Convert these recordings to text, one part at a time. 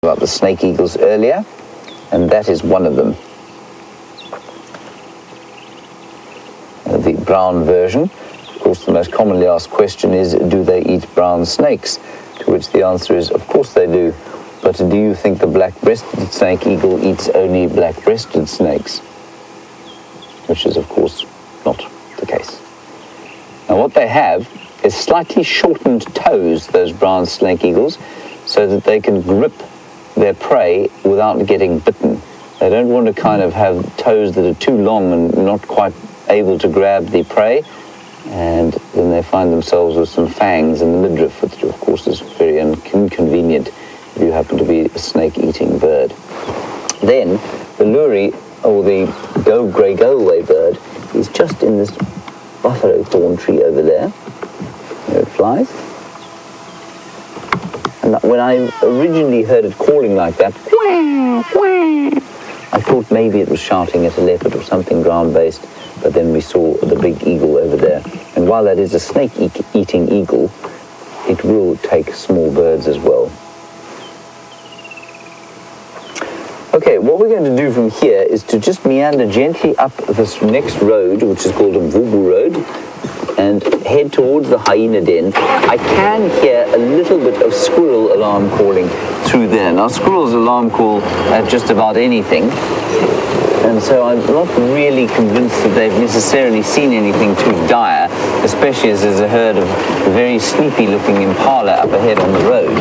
about the snake eagles earlier, and that is one of them. The brown version. Of course, the most commonly asked question is, do they eat brown snakes? To which the answer is, of course they do. But do you think the black-breasted snake eagle eats only black-breasted snakes? Which is, of course, not the case. Now, what they have is slightly shortened toes, those brown snake eagles, so that they can grip their prey without getting bitten. They don't want to kind of have toes that are too long and not quite able to grab the prey, and then they find themselves with some fangs in the midriff, which of course is very inconvenient if you happen to be a snake-eating bird. Then the lory, or the grey go-away bird, is just in this buffalo thorn tree over there. There it flies. And when I originally heard it calling like that, I thought maybe it was shouting at a leopard or something ground-based, but then we saw the big eagle over there. And while that is a snake-eating eagle, it will take small birds as well. Okay, what we're going to do from here is to just meander gently up this next road, which is called a Mvubu Road, and head towards the hyena den. I can hear a little bit of squirrel alarm calling through there. Now, squirrels alarm call at just about anything, and so I'm not really convinced that they've necessarily seen anything too dire, especially as there's a herd of very sleepy-looking impala up ahead on the road.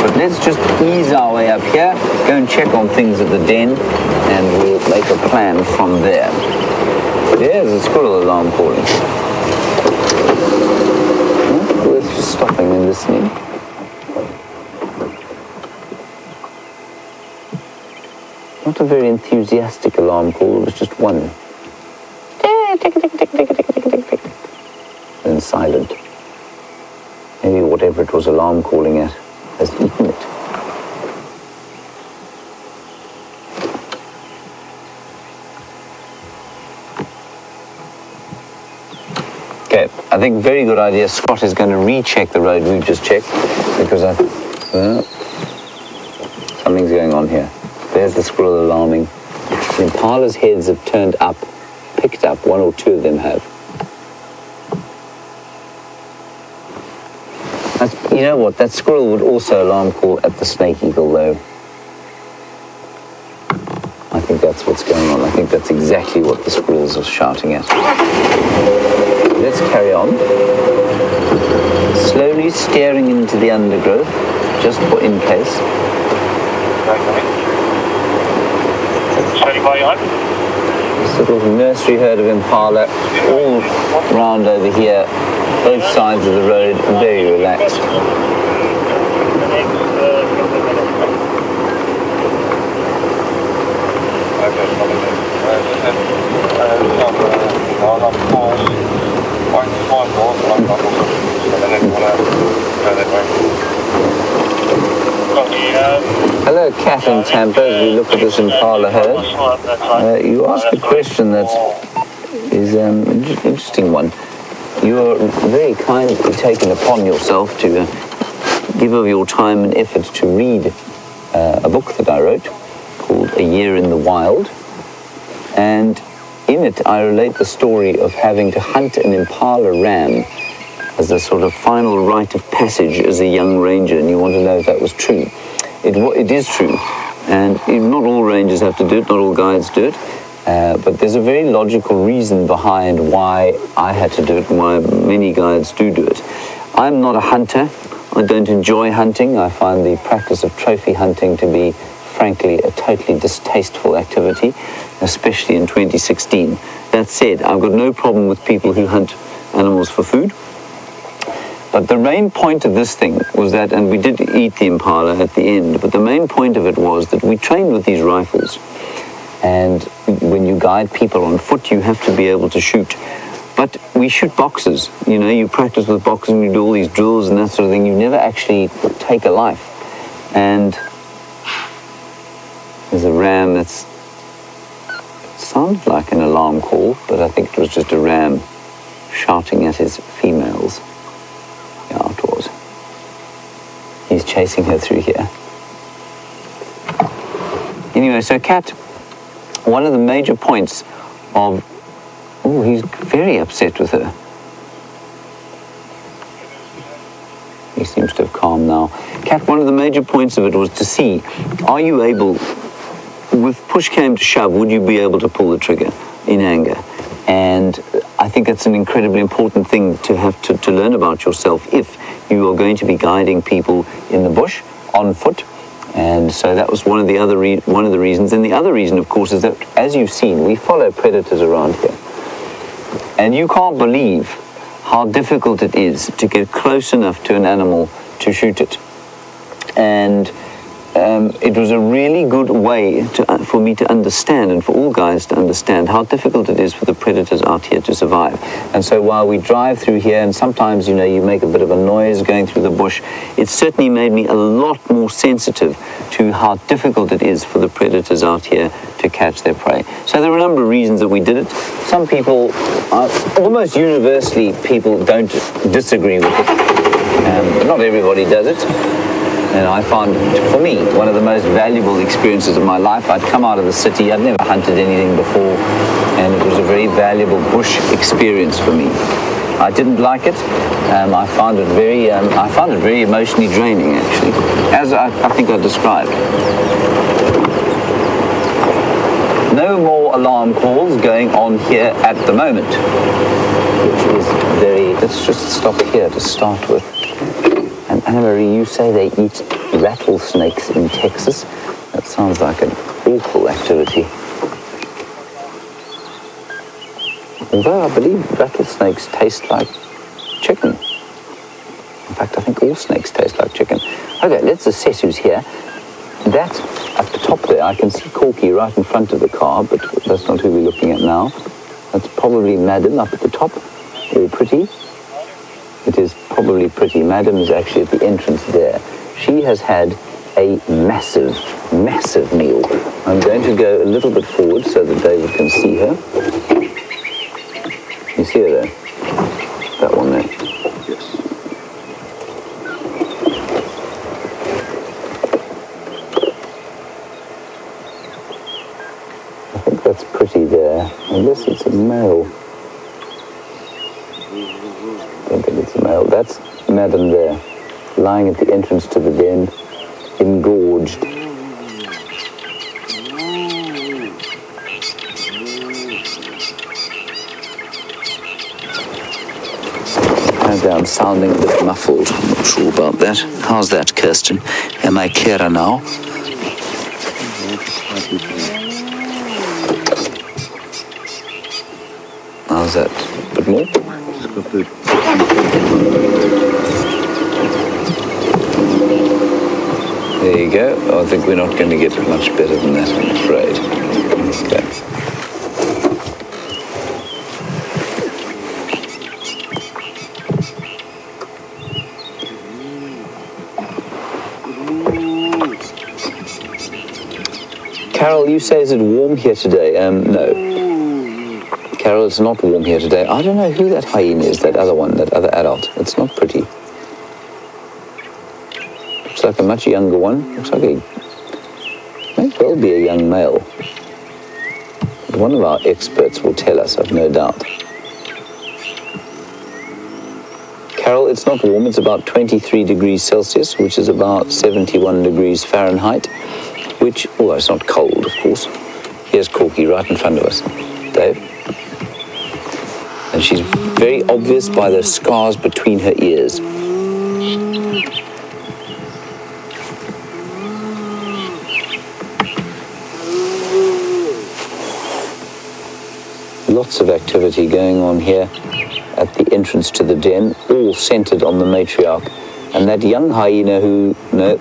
But let's just ease our way up here, go and check on things at the den, and we'll make a plan from there. There's a squirrel alarm calling. Worth just stopping and listening. Not a very enthusiastic alarm call, it was just one. Then silent. Maybe whatever it was alarm calling at has eaten it. Okay, I think very good idea. Scott is going to recheck the road we've just checked, because something's going on here. There's the squirrel alarming. The impala's heads have turned up, picked up, one or two of them have. You know what, that squirrel would also alarm call at the snake eagle though. I think that's what's going on. I think that's exactly what the squirrels are shouting at. Let's carry on. Slowly steering into the undergrowth, just for in case. This little nursery herd of impala, all round over here, both sides of the road, very relaxed. Hello, Cat in Tampa, as we look at this impala herd. You asked a question that is an interesting one. You are very kindly taken upon yourself to give of your time and effort to read a book that I wrote called A Year in the Wild. And in it, I relate the story of having to hunt an impala ram as a sort of final rite of passage as a young ranger, and you want to know if that was true. It is true, and not all rangers have to do it, not all guides do it, but there's a very logical reason behind why I had to do it and why many guides do it. I'm not a hunter. I don't enjoy hunting. I find the practice of trophy hunting to be, frankly, a totally distasteful activity, especially in 2016. That said, I've got no problem with people who hunt animals for food. But the main point of this thing was that, and we did eat the impala at the end, but the main point of it was that we trained with these rifles. And when you guide people on foot, you have to be able to shoot. But we shoot boxes. You know, you practice with boxes and you do all these drills and that sort of thing. You never actually take a life. And there's a ram that sounded like an alarm call, but I think it was just a ram shouting at his females. Yeah, it was. He's chasing her through here. Anyway, so Cat, one of the major points of... Oh, he's very upset with her. He seems to have calmed now. Cat, one of the major points of it was to see, are you able, with push came to shove, would you be able to pull the trigger in anger? And I think that's an incredibly important thing to have to learn about yourself if you are going to be guiding people in the bush on foot. And so that was one of the reasons. And the other reason, of course, is that, as you've seen, we follow predators around here. And you can't believe how difficult it is to get close enough to an animal to shoot it. And it was a really good way for me to understand, and for all guys to understand, how difficult it is for the predators out here to survive. And so while we drive through here, and sometimes, you know, you make a bit of a noise going through the bush, it certainly made me a lot more sensitive to how difficult it is for the predators out here to catch their prey. So there were a number of reasons that we did it. Some people, almost universally, people don't disagree with it. Not everybody does it. And I found, for me, one of the most valuable experiences of my life. I'd come out of the city, I'd never hunted anything before, and it was a very valuable bush experience for me. I didn't like it. I found it very emotionally draining, actually, as I think I described. No more alarm calls going on here at the moment, which is very... Let's just stop here to start with. And Anna-Marie, you say they eat rattlesnakes in Texas. That sounds like an awful activity. Although I believe rattlesnakes taste like chicken. In fact, I think all snakes taste like chicken. Okay, let's assess who's here. That at the top there, I can see Corky right in front of the car, but that's not who we're looking at now. That's probably Madam up at the top, or Pretty. It is probably Pretty. Madam is actually at the entrance there. She has had a massive, massive meal. I'm going to go a little bit forward so that David can see her. You see her there? That one there. Yes. I think that's Pretty there, unless it's a male. I don't think it's a male. That's Madam there, lying at the entrance to the den, engorged. I'm sounding a bit muffled. I'm not sure about that. How's that, Kirsten? Am I clearer now? How's that? A bit more? There you go. I think we're not going to get much better than that, I'm afraid. Okay. Carol, you say, is it warm here today? No. Carol, it's not warm here today. I don't know who that hyena is, that other one, that other adult. It's not Pretty. Looks like a much younger one. Looks like may well be a young male. But one of our experts will tell us, I've no doubt. Carol, it's not warm. It's about 23 degrees Celsius, which is about 71 degrees Fahrenheit. Which, oh, it's not cold, of course. Here's Corky right in front of us. Dave. And she's very obvious by the scars between her ears. Lots of activity going on here at the entrance to the den, all centered on the matriarch. And that young hyena who, no,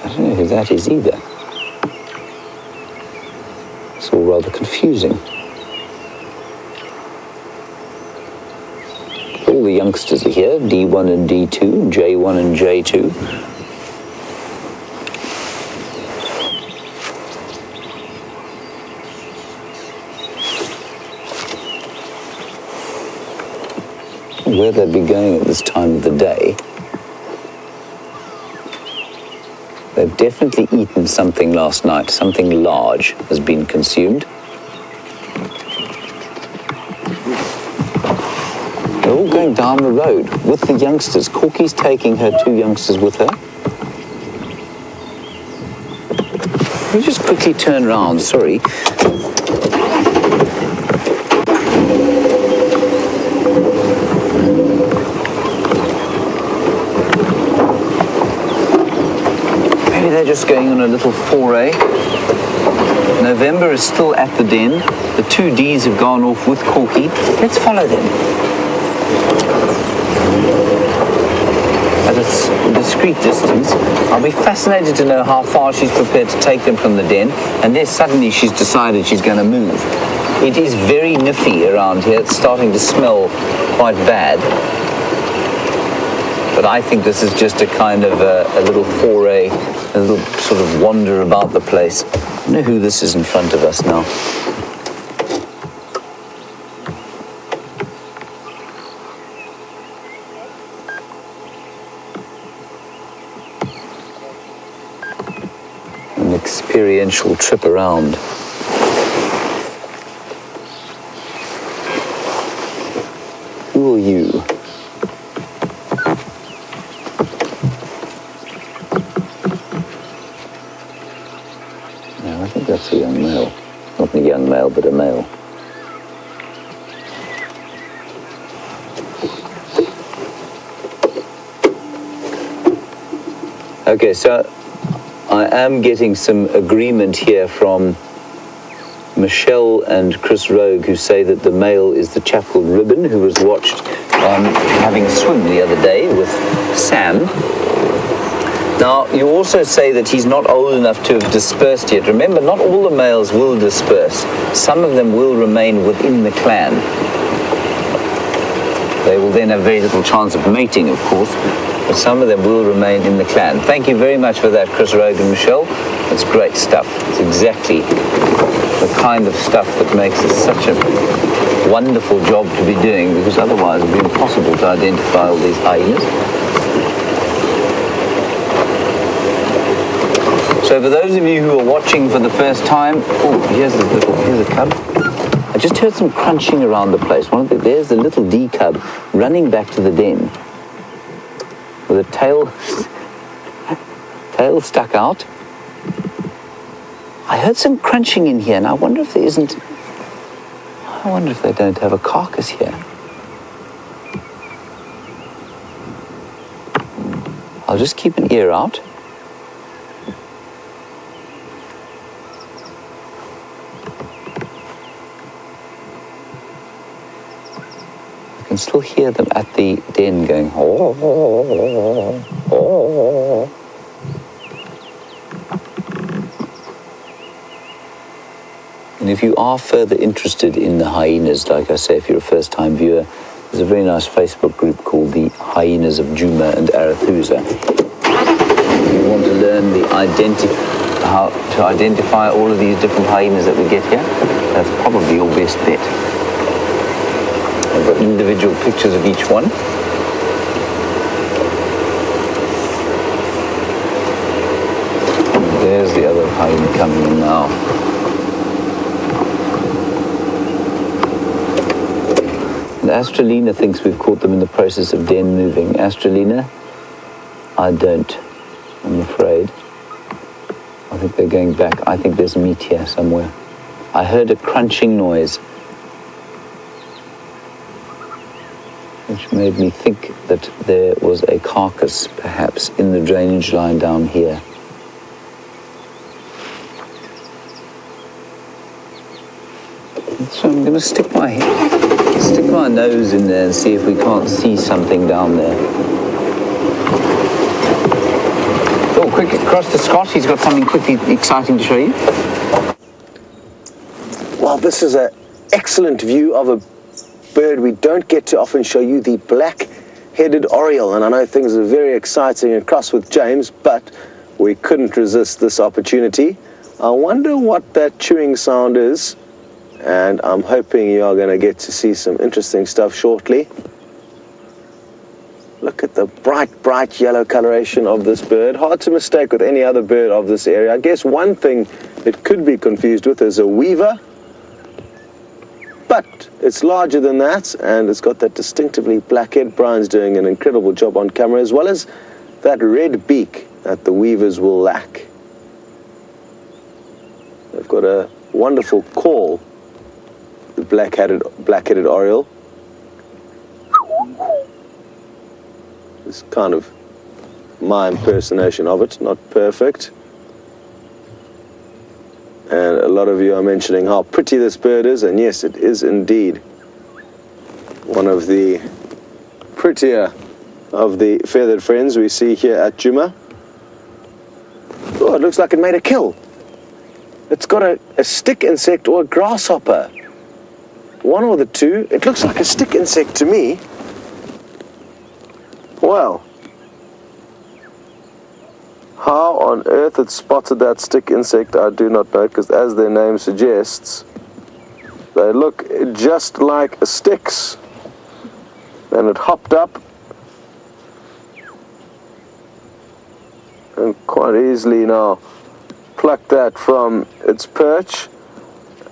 I don't know who that is either. It's all rather confusing. All the youngsters are here, D1 and D2, J1 and J2. Where they'd be going at this time of the day. They've definitely eaten something last night. Something large has been consumed. They're all going down the road with the youngsters. Corky's taking her 2 youngsters with her. Let me just quickly turn around, sorry. Maybe they're just going on a little foray. November is still at the den. The 2 Ds have gone off with Corky. Let's follow them. At a discreet distance. I'll be fascinated to know how far she's prepared to take them from the den, and then suddenly she's decided she's going to move. It is very niffy around here. It's starting to smell quite bad. But I think this is just a kind of a little foray, a little sort of wander about the place. I don't know who this is in front of us now. An experiential trip around. Who are you? That's a young male. Not a young male, but a male. Okay, so I am getting some agreement here from Michelle and Chris Rogue, who say that the male is the chap called Ribbon, who was watched having a swim the other day with Sam. Now, you also say that he's not old enough to have dispersed yet. Remember, not all the males will disperse. Some of them will remain within the clan. They will then have very little chance of mating, of course, but some of them will remain in the clan. Thank you very much for that, Chris Rogue and Michelle. That's great stuff. It's exactly the kind of stuff that makes it such a wonderful job to be doing, because otherwise it would be impossible to identify all these hyenas. So for those of you who are watching for the first time, oh, here's a cub. I just heard some crunching around the place. There's the little D cub running back to the den with a tail stuck out. I heard some crunching in here, and I wonder if they don't have a carcass here. I'll just keep an ear out. I can still hear them at the den going, oh, oh, oh, oh. And if you are further interested in the hyenas, like I say, if you're a first-time viewer, there's a very nice Facebook group called the Hyenas of Djuma and Arathusa. If you want to learn how to identify all of these different hyenas that we get here, that's probably your best bet. I've got individual pictures of each one. And there's the other hyena coming in now. And Astralina thinks we've caught them in the process of den moving. Astralina, I don't, I'm afraid. I think they're going back. I think there's meat here somewhere. I heard a crunching noise, which made me think that there was a carcass, perhaps, in the drainage line down here. So I'm going to stick my nose in there and see if we can't see something down there. Oh, quick, across to Scott. He's got something quickly exciting to show you. Well, this is an excellent view of a bird we don't get to often show you, the black-headed oriole. And I know things are very exciting across with James, but we couldn't resist this opportunity. I wonder what that chewing sound is, and I'm hoping you are going to get to see some interesting stuff shortly. Look at the the bright yellow coloration of this bird. Hard to mistake with any other bird of this area. I guess one thing it could be confused with is a weaver, but it's larger than that, and it's got that distinctively black head. Brian's doing an incredible job on camera, as well as that red beak that the weavers will lack. They've got a wonderful call, the black-headed oriole. It's kind of my impersonation of it, not perfect. And a lot of you are mentioning how pretty this bird is, and yes, it is indeed one of the prettier of the feathered friends we see here at Djuma. Oh, it looks like it made a kill. It's got a stick insect or a grasshopper. One or the two. It looks like a stick insect to me. Wow. How on earth it spotted that stick insect, I do not know, because as their name suggests, they look just like sticks. And it hopped up and quite easily now plucked that from its perch.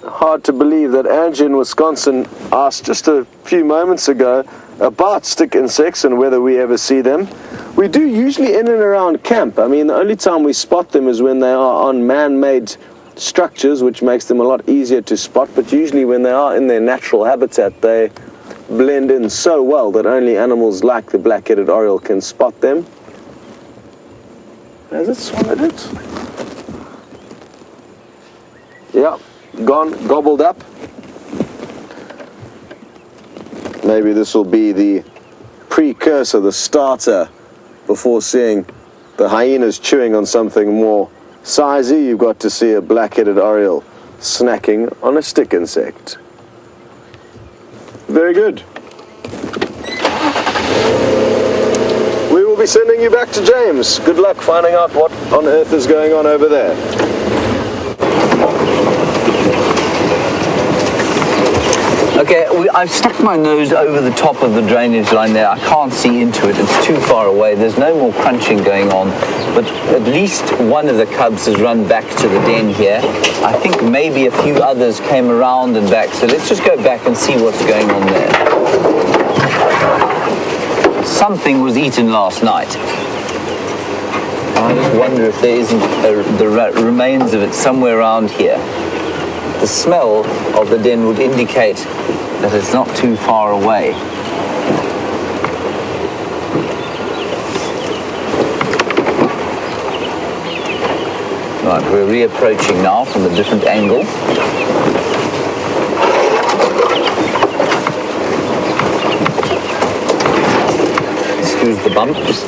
Hard to believe that Angie in Wisconsin asked just a few moments ago about stick insects and whether we ever see them. We do usually in and around camp. I mean, the only time we spot them is when they are on man-made structures, which makes them a lot easier to spot, but usually when they are in their natural habitat, they blend in so well that only animals like the black-headed oriole can spot them. Has it swallowed it? Yeah, gone, gobbled up. Maybe this will be the precursor, the starter, before seeing the hyenas chewing on something more sizey. You've got to see a black-headed oriole snacking on a stick insect. Very good. We will be sending you back to James. Good luck finding out what on earth is going on over there. Okay, I've stuck my nose over the top of the drainage line there. I can't see into it. It's too far away. There's no more crunching going on. But at least one of the cubs has run back to the den here. I think maybe a few others came around and back. So let's just go back and see what's going on there. Something was eaten last night. I just wonder if there isn't the remains of it somewhere around here. The smell of the den would indicate that it's not too far away. Right, we're reapproaching now from a different angle. Excuse the bumps.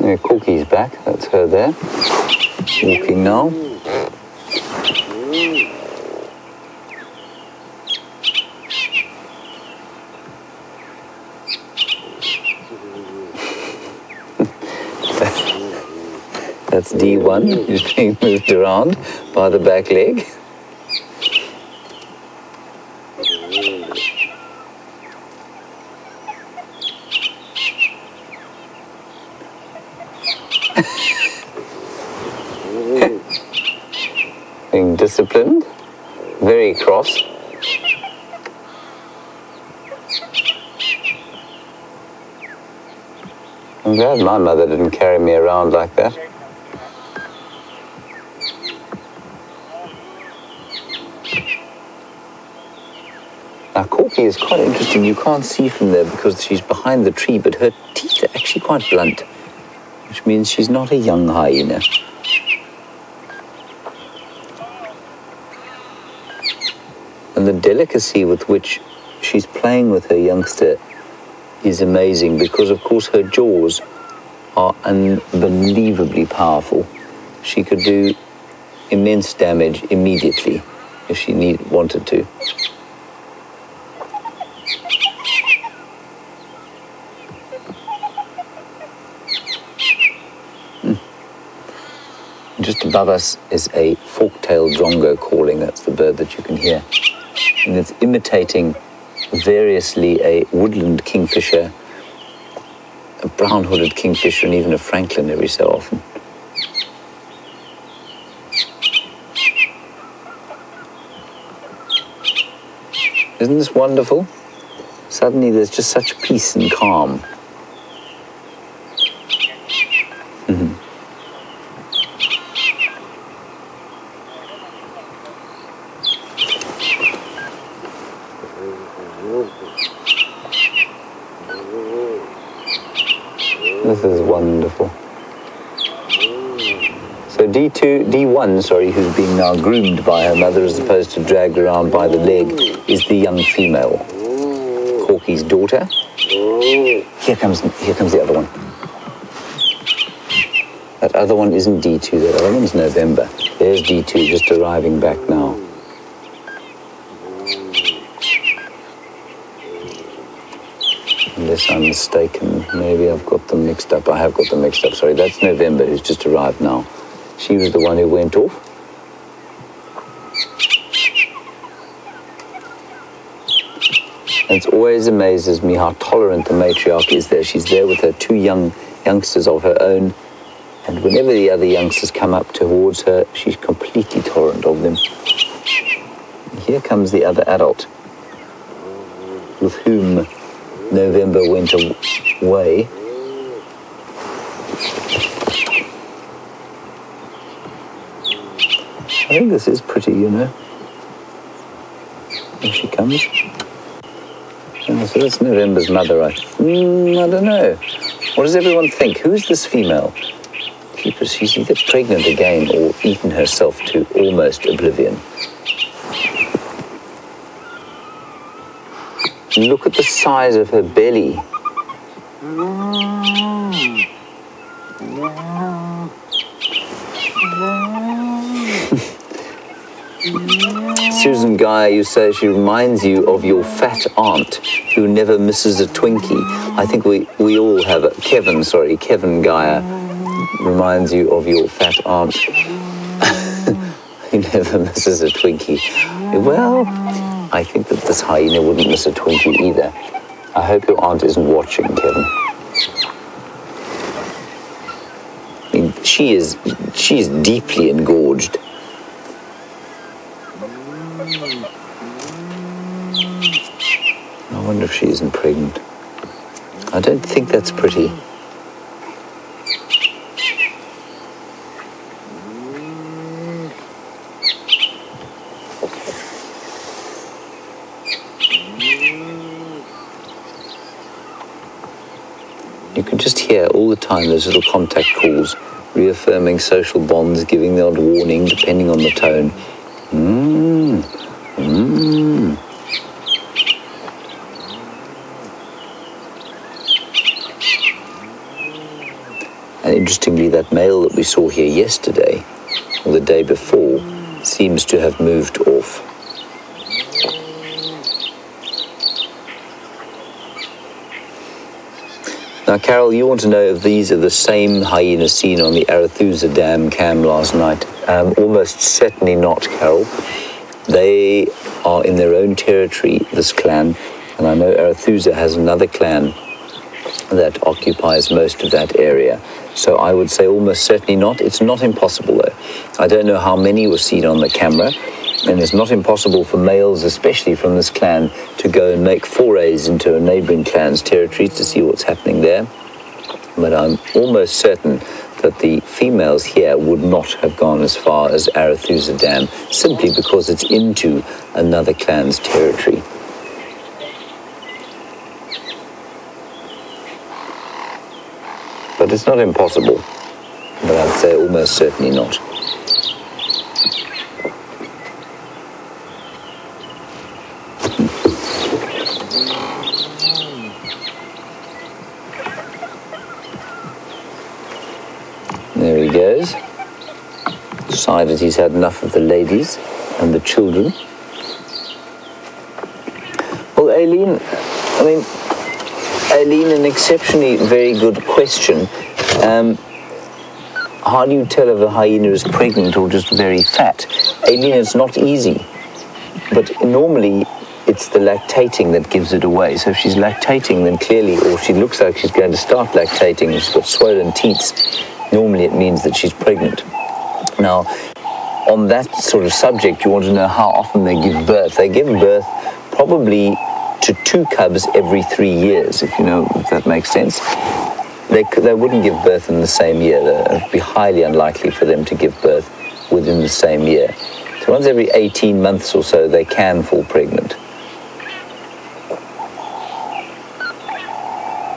Yeah, Cookie's back. That's her there. Walking now. That's D1, who's being moved around by the back leg. Being disciplined, very cross. I'm glad my mother didn't carry me around like that. Now, Corky is quite interesting. You can't see from there because she's behind the tree, but her teeth are actually quite blunt, which means she's not a young hyena. And the delicacy with which she's playing with her youngster is amazing because, of course, her jaws are unbelievably powerful. She could do immense damage immediately if she wanted to. Just above us is a fork-tailed drongo calling. That's the bird that you can hear. And it's imitating variously a woodland kingfisher, a brown-hooded kingfisher, and even a franklin every so often. Isn't this wonderful? Suddenly there's just such peace and calm. This is wonderful. So D1, who's being now groomed by her mother as opposed to dragged around by the leg, is the young female, Corky's daughter. Here comes the other one. That other one isn't D2, that other one's November. There's D2 just arriving back now. Unless I'm mistaken, maybe I've got them mixed up. I have got them mixed up, sorry. That's November, who's just arrived now. She was the one who went off. And it always amazes me how tolerant the matriarch is there. She's there with her two youngsters of her own, and whenever the other youngsters come up towards her, she's completely tolerant of them. Here comes the other adult, with whom November went away. I think this is pretty, you know. Here she comes. Oh, so that's November's mother, I don't know. What does everyone think? Who's this female? She's either pregnant again or eaten herself to almost oblivion. Look at the size of her belly. Susan Guy, you say she reminds you of your fat aunt who never misses a Twinkie. I think we all have it. Kevin Geyer reminds you of your fat aunt who never misses a Twinkie. Well, I think that this hyena wouldn't miss a Twinkie either. I hope your aunt isn't watching, Kevin. I mean, she is deeply engorged. I wonder if she isn't pregnant. I don't think that's pretty. You can just hear all the time those little contact calls, reaffirming social bonds, giving the odd warning depending on the tone. And interestingly, that male that we saw here yesterday, or the day before, seems to have moved off. Now, Carol, you want to know if these are the same hyenas seen on the Arathusa Dam cam last night? Almost certainly not, Carol. They are in their own territory, this clan, and I know Arathusa has another clan that occupies most of that area. So I would say almost certainly not. It's not impossible, though. I don't know how many were seen on the camera, and it's not impossible for males, especially from this clan, to go and make forays into a neighboring clan's territory to see what's happening there. But I'm almost certain that the females here would not have gone as far as Arathusa Dam, simply because it's into another clan's territory. But it's not impossible, but I'd say almost certainly not. There he goes. Decided he's had enough of the ladies and the children. Well, Aileen, an exceptionally very good question. How do you tell if a hyena is pregnant or just very fat? Aileen, it's not easy. But normally, it's the lactating that gives it away. So if she's lactating, then clearly, or she looks like she's going to start lactating, she's got swollen teats, normally it means that she's pregnant. Now, on that sort of subject, you want to know how often they give birth. They give birth probably to 2 cubs every 3 years, if that makes sense. They wouldn't give birth in the same year. It would be highly unlikely for them to give birth within the same year. So once every 18 months or so, they can fall pregnant.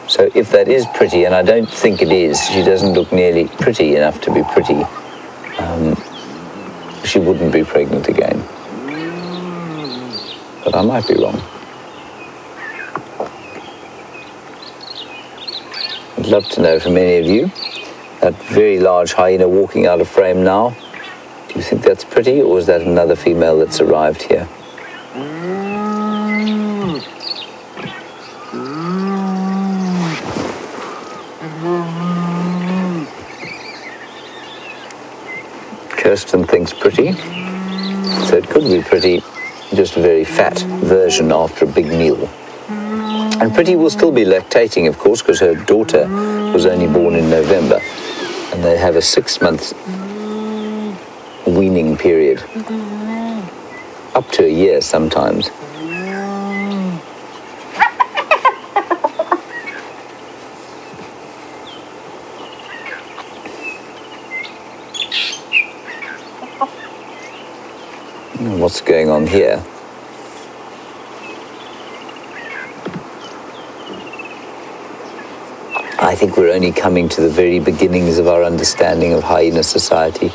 So if that is pretty, and I don't think it is, she doesn't look nearly pretty enough to be pretty, she wouldn't be pregnant again. But I might be wrong. I'd love to know from any of you, that very large hyena walking out of frame now, do you think that's pretty, or is that another female that's arrived here? Kirsten thinks pretty, so it could be pretty, just a very fat version after a big meal. And Pretty will still be lactating, of course, because her daughter was only born in November, and they have a 6-month weaning period, up to a year sometimes. What's going on here? I think we're only coming to the very beginnings of our understanding of hyena society.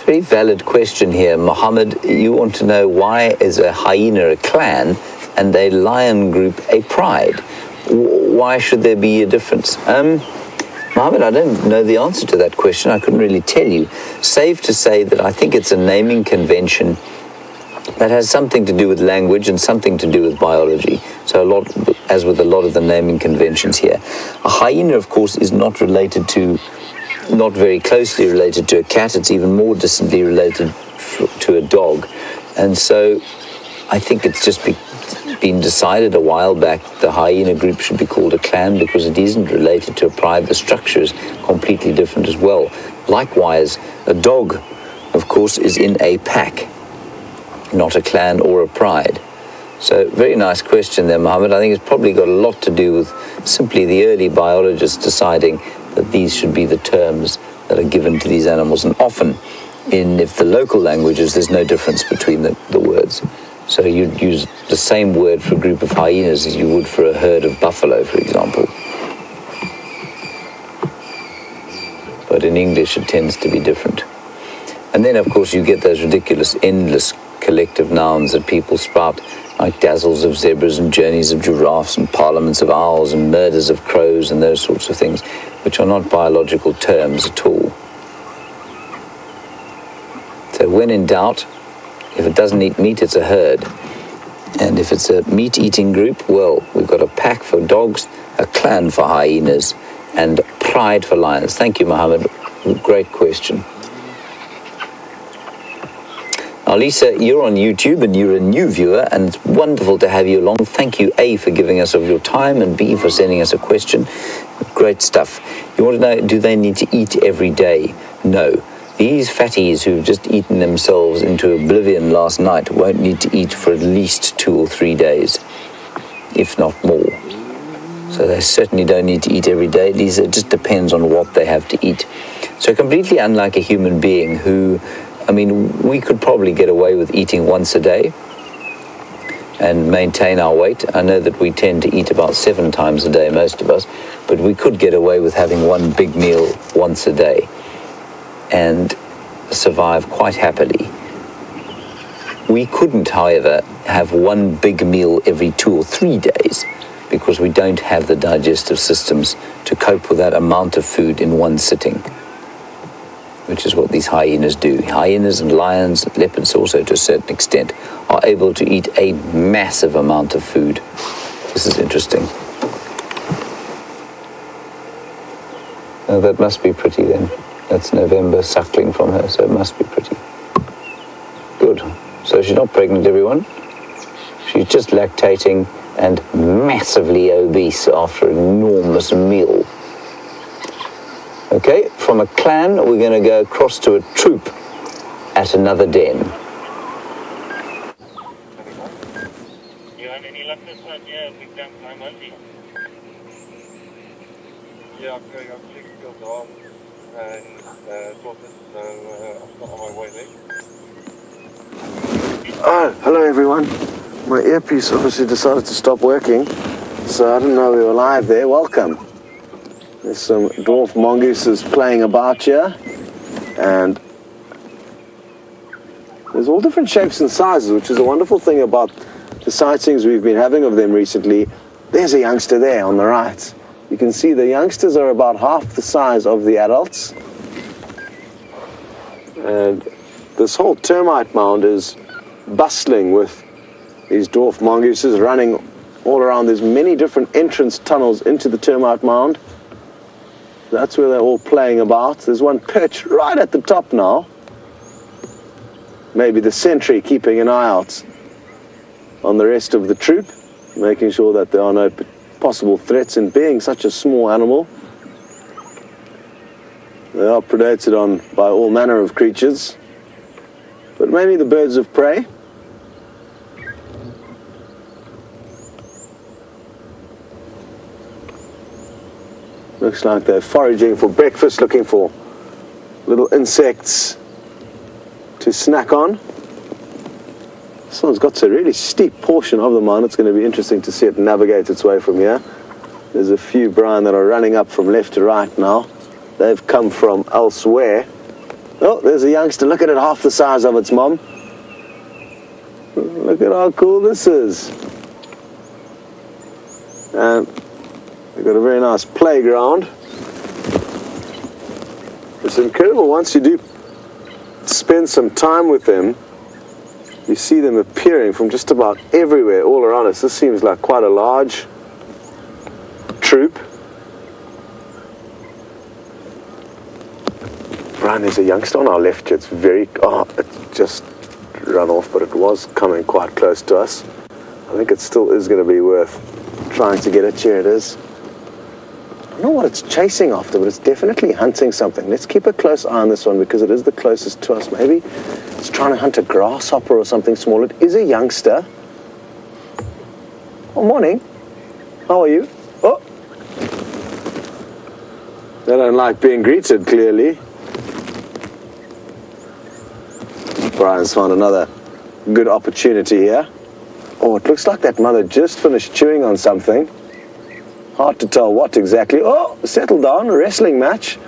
Very valid question here, Mohammed. You want to know why is a hyena a clan and a lion group a pride? Why should there be a difference? Mohammed, I don't know the answer to that question. I couldn't really tell you. Safe to say that I think it's a naming convention that has something to do with language and something to do with biology. So as with a lot of the naming conventions here. A hyena, of course, is not very closely related to a cat. It's even more distantly related to a dog. And so I think it's just been decided a while back the hyena group should be called a clan because it isn't related to a pride. The structure is completely different as well. Likewise, a dog, of course, is in a pack, not a clan or a pride. So very nice question there, Mohammed. I think it's probably got a lot to do with simply the early biologists deciding that these should be the terms that are given to these animals. And often, if the local languages, there's no difference between the words. So you'd use the same word for a group of hyenas as you would for a herd of buffalo, for example. But in English, it tends to be different. And then, of course, you get those ridiculous, endless collective nouns that people spout, like dazzles of zebras and journeys of giraffes and parliaments of owls and murders of crows and those sorts of things, which are not biological terms at all. So when in doubt, if it doesn't eat meat, it's a herd. And if it's a meat-eating group, well, we've got a pack for dogs, a clan for hyenas, and pride for lions. Thank you, Mohammed. Great question. Now, Lisa, you're on YouTube and you're a new viewer, and it's wonderful to have you along. Thank you, A, for giving us of your time, and B, for sending us a question. Great stuff. You want to know, do they need to eat every day? No. These fatties who've just eaten themselves into oblivion last night won't need to eat for at least 2 or 3 days, if not more. So they certainly don't need to eat every day. It just depends on what they have to eat. So completely unlike a human being who, we could probably get away with eating once a day. and maintain our weight. I know that we tend to eat about 7 times a day, most of us, but we could get away with having one big meal once a day and survive quite happily. We couldn't, however, have one big meal every 2 or 3 days because we don't have the digestive systems to cope with that amount of food in one sitting, which is what these hyenas do. Hyenas and lions, leopards also to a certain extent, are able to eat a massive amount of food. This is interesting. Oh, that must be pretty then. That's November suckling from her, so it must be pretty. Good. So she's not pregnant, everyone. She's just lactating and massively obese after an enormous meal. Okay, from a clan, we're going to go across to a troop at another den. You have any luck this one? Yeah, big damn time only. Yeah, I'm going up 6 fields off and sorted, so I'm not on my way there. Oh, hello everyone. My earpiece obviously decided to stop working, so I didn't know we were live there. Welcome. There's some dwarf mongooses playing about here, and there's all different shapes and sizes, which is a wonderful thing about the sightings we've been having of them recently. There's a youngster there on the right. You can see the youngsters are about half the size of the adults, and this whole termite mound is bustling with these dwarf mongooses running all around. There's many different entrance tunnels into the termite mound. That's where they're all playing about. There's one perched right at the top now. Maybe the sentry keeping an eye out on the rest of the troop, making sure that there are no possible threats. And being such a small animal, they are predated on by all manner of creatures, but mainly the birds of prey. Looks like they're foraging for breakfast, looking for little insects to snack on. This one's got a really steep portion of the mound. It's going to be interesting to see it navigate its way from here. There's a few, Brian, that are running up from left to right now. They've come from elsewhere. Oh, there's a youngster. Look at it, half the size of its mom. Look at how cool this is. And they've got a very nice playground. It's incredible once you do spend some time with them, you see them appearing from just about everywhere all around us. This seems like quite a large troop. Brian, there's a youngster on our left here. It's very, it just run off, but it was coming quite close to us. I think it still is going to be worth trying to get it. Here it is. I don't know what it's chasing after, but it's definitely hunting something. Let's keep a close eye on this one because it is the closest to us. Maybe it's trying to hunt a grasshopper or something small. It is a youngster. Oh, morning. How are you? Oh. They don't like being greeted, clearly. Brian's found another good opportunity here. Oh, it looks like that mother just finished chewing on something. Hard to tell what exactly. Oh, settle down, a wrestling match.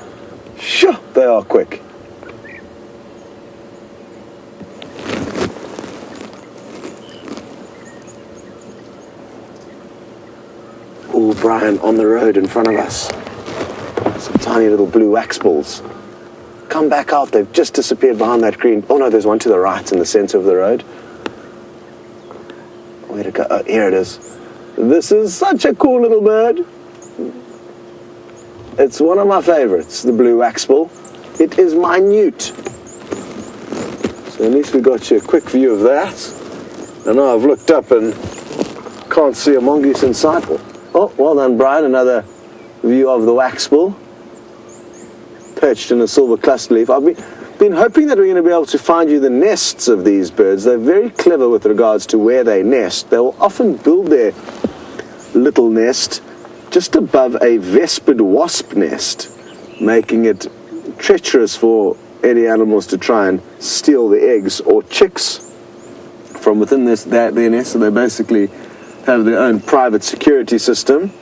Sure, they are quick. Oh, Brian, on the road in front of us. Some tiny little blue wax balls. Come back out, they've just disappeared behind that green. Oh no, there's one to the right in the center of the road. Where'd it go? Oh, here it is. This is such a cool little bird. It's one of my favorites, the blue waxbill. It is minute. So at least we got you a quick view of that. And now I've looked up and can't see a mongoose in sight. Oh, well done, Brian. Another view of the waxbill, perched in a silver cluster leaf. I've been hoping that we're going to be able to find you the nests of these birds. They're very clever with regards to where they nest. They will often build their little nest just above a vespered wasp nest, making it treacherous for any animals to try and steal the eggs or chicks from within their nest, so they basically have their own private security system.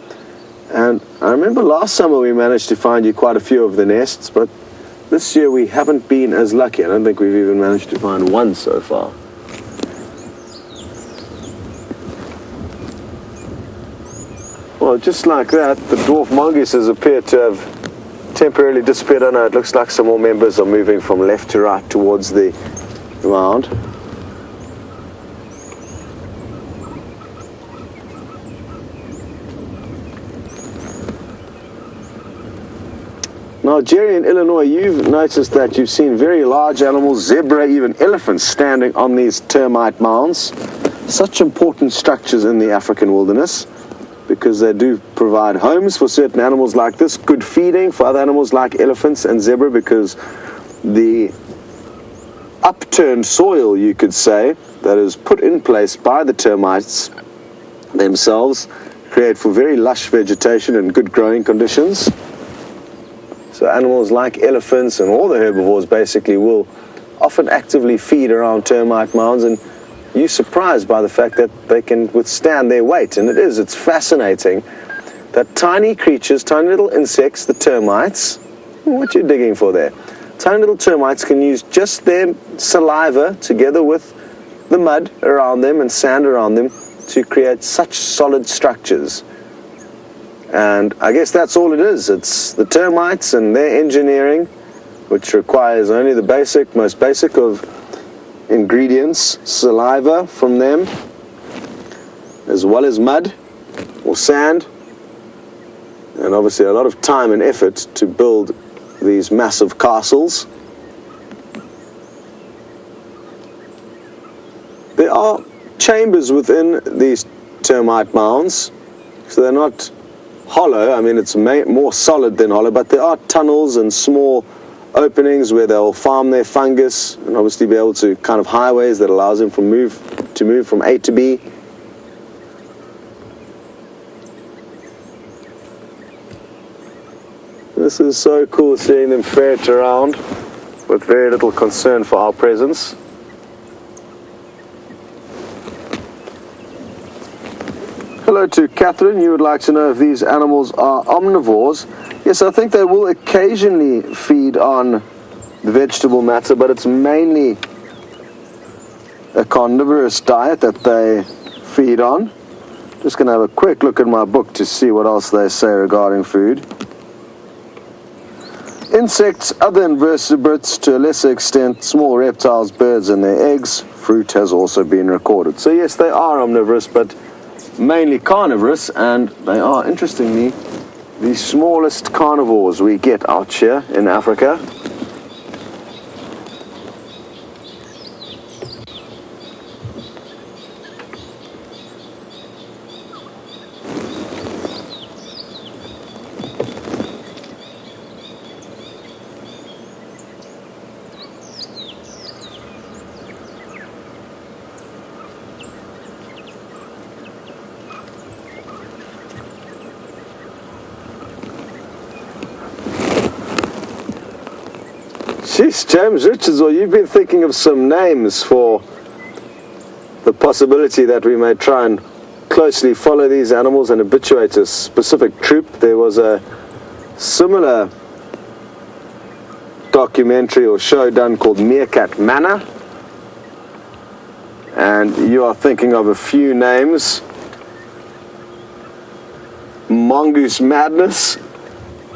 And I remember last summer we managed to find you quite a few of the nests, but this year we haven't been as lucky. I don't think we've even managed to find one so far. Well, just like that, the dwarf mongooses appear to have temporarily disappeared. I know it looks like some more members are moving from left to right towards the mound. Now, Jerry, in Illinois, you've noticed that you've seen very large animals, zebra, even elephants, standing on these termite mounds. Such important structures in the African wilderness, because they do provide homes for certain animals like this, good feeding for other animals like elephants and zebra, because the upturned soil, you could say, that is put in place by the termites themselves, create for very lush vegetation and good growing conditions. So animals like elephants and all the herbivores basically will often actively feed around termite mounds, and you're surprised by the fact that they can withstand their weight. And it's fascinating that tiny creatures, tiny little insects, the termites, what you're digging for there, tiny little termites can use just their saliva together with the mud around them and sand around them to create such solid structures. And I guess that's all it is. It's the termites and their engineering, which requires only the most basic of ingredients, saliva from them, as well as mud or sand, and obviously a lot of time and effort to build these massive castles. There are chambers within these termite mounds, so they're not hollow. I mean, it's more solid than hollow, but there are tunnels and small openings where they'll farm their fungus and obviously be able to kind of highways that allows them to move from A to B. This is so cool, seeing them ferret around with very little concern for our presence. Hello to Catherine. You would like to know if these animals are omnivores. Yes, I think they will occasionally feed on the vegetable matter, but it's mainly a carnivorous diet that they feed on. Just going to have a quick look at my book to see what else they say regarding food. Insects, other invertebrates, to a lesser extent, small reptiles, birds and their eggs. Fruit has also been recorded. So yes, they are omnivorous, but mainly carnivorous, and they are, interestingly, the smallest carnivores we get out here in Africa. Jeez, James Richards, well, you've been thinking of some names for the possibility that we may try and closely follow these animals and habituate a specific troop. There was a similar documentary or show done called Meerkat Manor, and you are thinking of a few names: Mongoose Madness,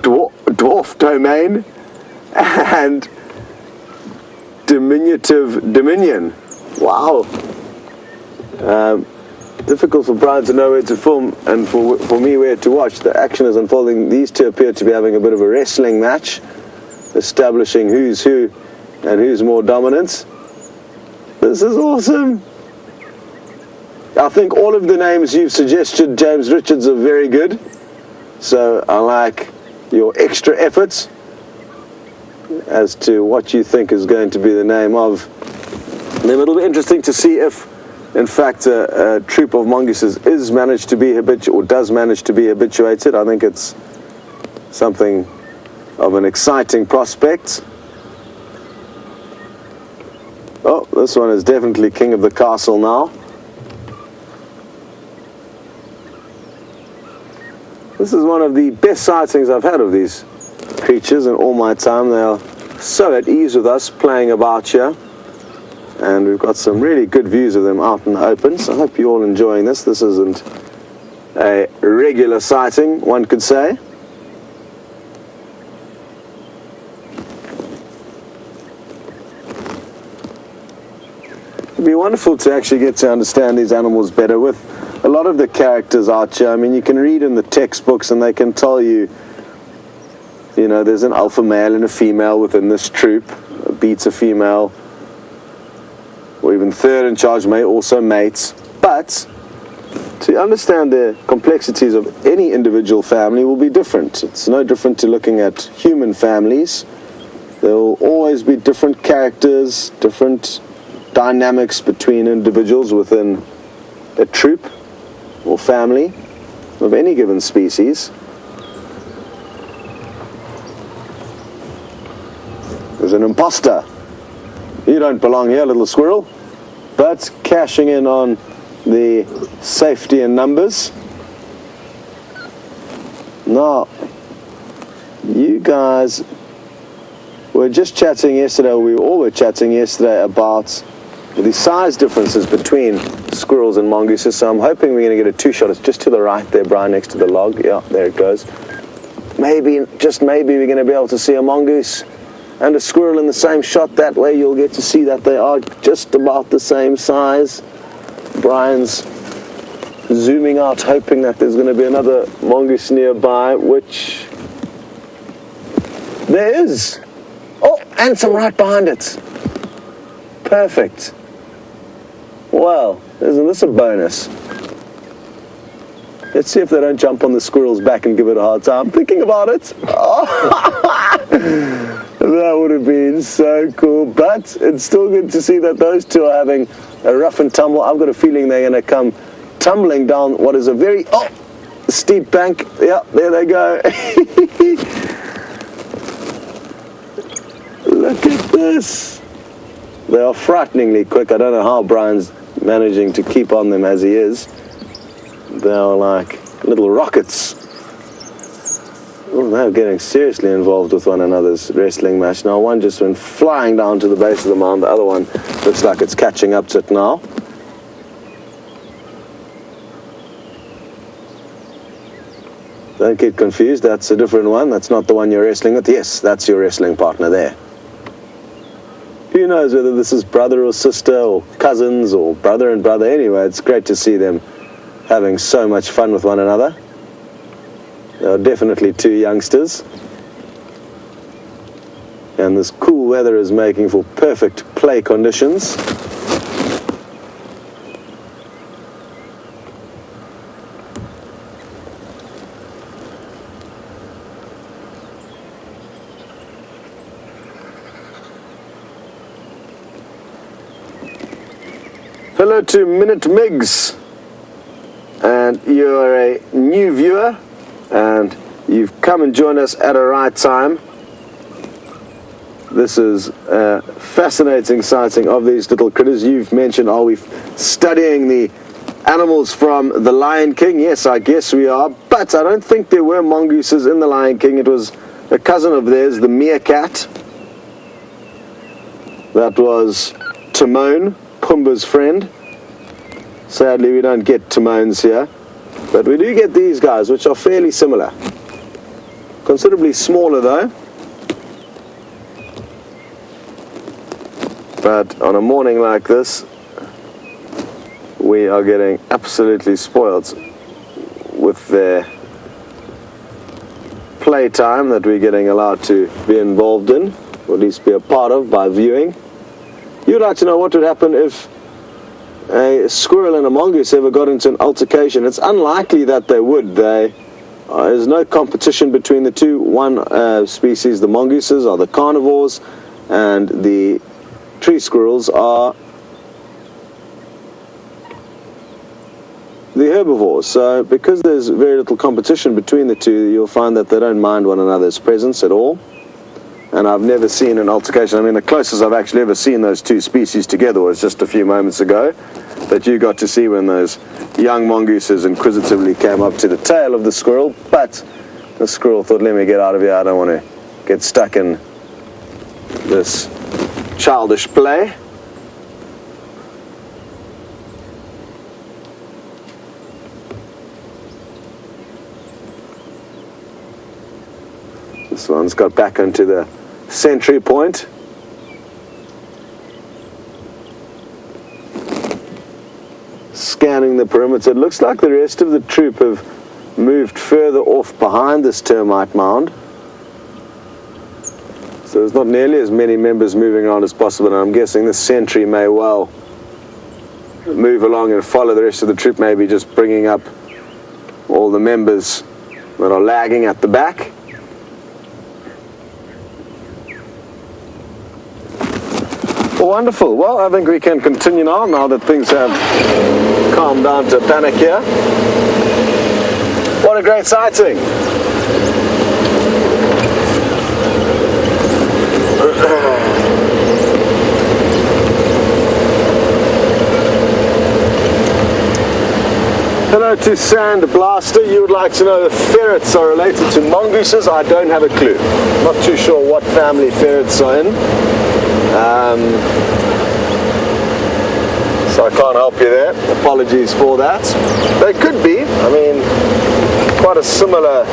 Dwarf Domain, and Diminutive Dominion. Wow. Difficult for Brian to know where to film and for me where to watch. The action is unfolding. These two appear to be having a bit of a wrestling match, establishing who's who and who's more dominant. This is awesome. I think all of the names you've suggested, James Richards, are very good. So I like your extra efforts as to what you think is going to be the name of them. It'll be interesting to see if, in fact, a troop of mongooses does manage to be habituated. I think it's something of an exciting prospect. Oh, This one is definitely king of the castle now. This is one of the best sightings I've had of these creatures in all my time. They are so at ease with us playing about here. And we've got some really good views of them out in the open. So I hope you're all enjoying this. This isn't a regular sighting, one could say. It'd be wonderful to actually get to understand these animals better with a lot of the characters out here. I mean, you can read in the textbooks and they can tell you, you know, there's an alpha male and a female within this troop, a beta female, or even third in charge may also mates. But to understand the complexities of any individual family will be different. It's no different to looking at human families. There will always be different characters, different dynamics between individuals within a troop or family of any given species. There's an imposter. You don't belong here, little squirrel. But cashing in on the safety in numbers. Now, you guys were just chatting yesterday, we all were chatting yesterday about the size differences between squirrels and mongooses. So I'm hoping we're going to get a two-shot. It's just to the right there, Brian, next to the log. Yeah, there it goes. Maybe, just maybe, we're going to be able to see a mongoose and a squirrel in the same shot. That way you'll get to see that they are just about the same size. Brian's zooming out, hoping that there's going to be another mongoose nearby, which there is. Oh, and some right behind it. Perfect. Well, isn't this a bonus? Let's see if they don't jump on the squirrel's back and give it a hard time. Thinking about it. Oh, that would have been so cool. But it's still good to see that those two are having a rough and tumble. I've got a feeling they're going to come tumbling down what is a very steep bank. Yeah, there they go. Look at this. They are frighteningly quick. I don't know how Brian's managing to keep on them as he is. They are like little rockets. Oh, they're getting seriously involved with one another's wrestling match. Now one just went flying down to the base of the mound. The other one looks like it's catching up to it now. Don't get confused. That's a different one. That's not the one you're wrestling with. Yes, that's your wrestling partner there. Who knows whether this is brother or sister or cousins or brother and brother. Anyway, it's great to see them having so much fun with one another. There are definitely two youngsters. And this cool weather is making for perfect play conditions. Hello to Minute Migs, and you're a new viewer and you've come and joined us at a right time. This is a fascinating sighting of these little critters. You've mentioned, are we studying the animals from The Lion King? Yes, I guess we are, but I don't think there were mongooses in The Lion King. It was a cousin of theirs, the meerkat. That was Timon, Pumbaa's friend. Sadly, we don't get Timons here, but we do get these guys, which are fairly similar. Considerably smaller, though. But on a morning like this, we are getting absolutely spoiled with their playtime that we're getting allowed to be involved in, or at least be a part of by viewing. You'd like to know what would happen if a squirrel and a mongoose ever got into an altercation. It's unlikely that they would. There's no competition between the two. One species, the mongooses, are the carnivores, and the tree squirrels are the herbivores. So because there's very little competition between the two, you'll find that they don't mind one another's presence at all. and I've never seen an altercation. I mean, the closest I've actually ever seen those two species together was just a few moments ago, that you got to see when those young mongooses inquisitively came up to the tail of the squirrel, but the squirrel thought, let me get out of here, I don't want to get stuck in this childish play. This one's got back onto the sentry point. Scanning the perimeter. It looks like the rest of the troop have moved further off behind this termite mound. So there's not nearly as many members moving around as possible, and I'm guessing the sentry may well move along and follow the rest of the troop, maybe just bringing up all the members that are lagging at the back. Wonderful. Well, I think we can continue now that things have calmed down to panic here. What a great sighting. Hello to Sand Blaster. You would like to know if ferrets are related to mongooses? I don't have a clue. Not too sure what family ferrets are in. So I can't help you there. Apologies for that. They could be. I mean, quite a similar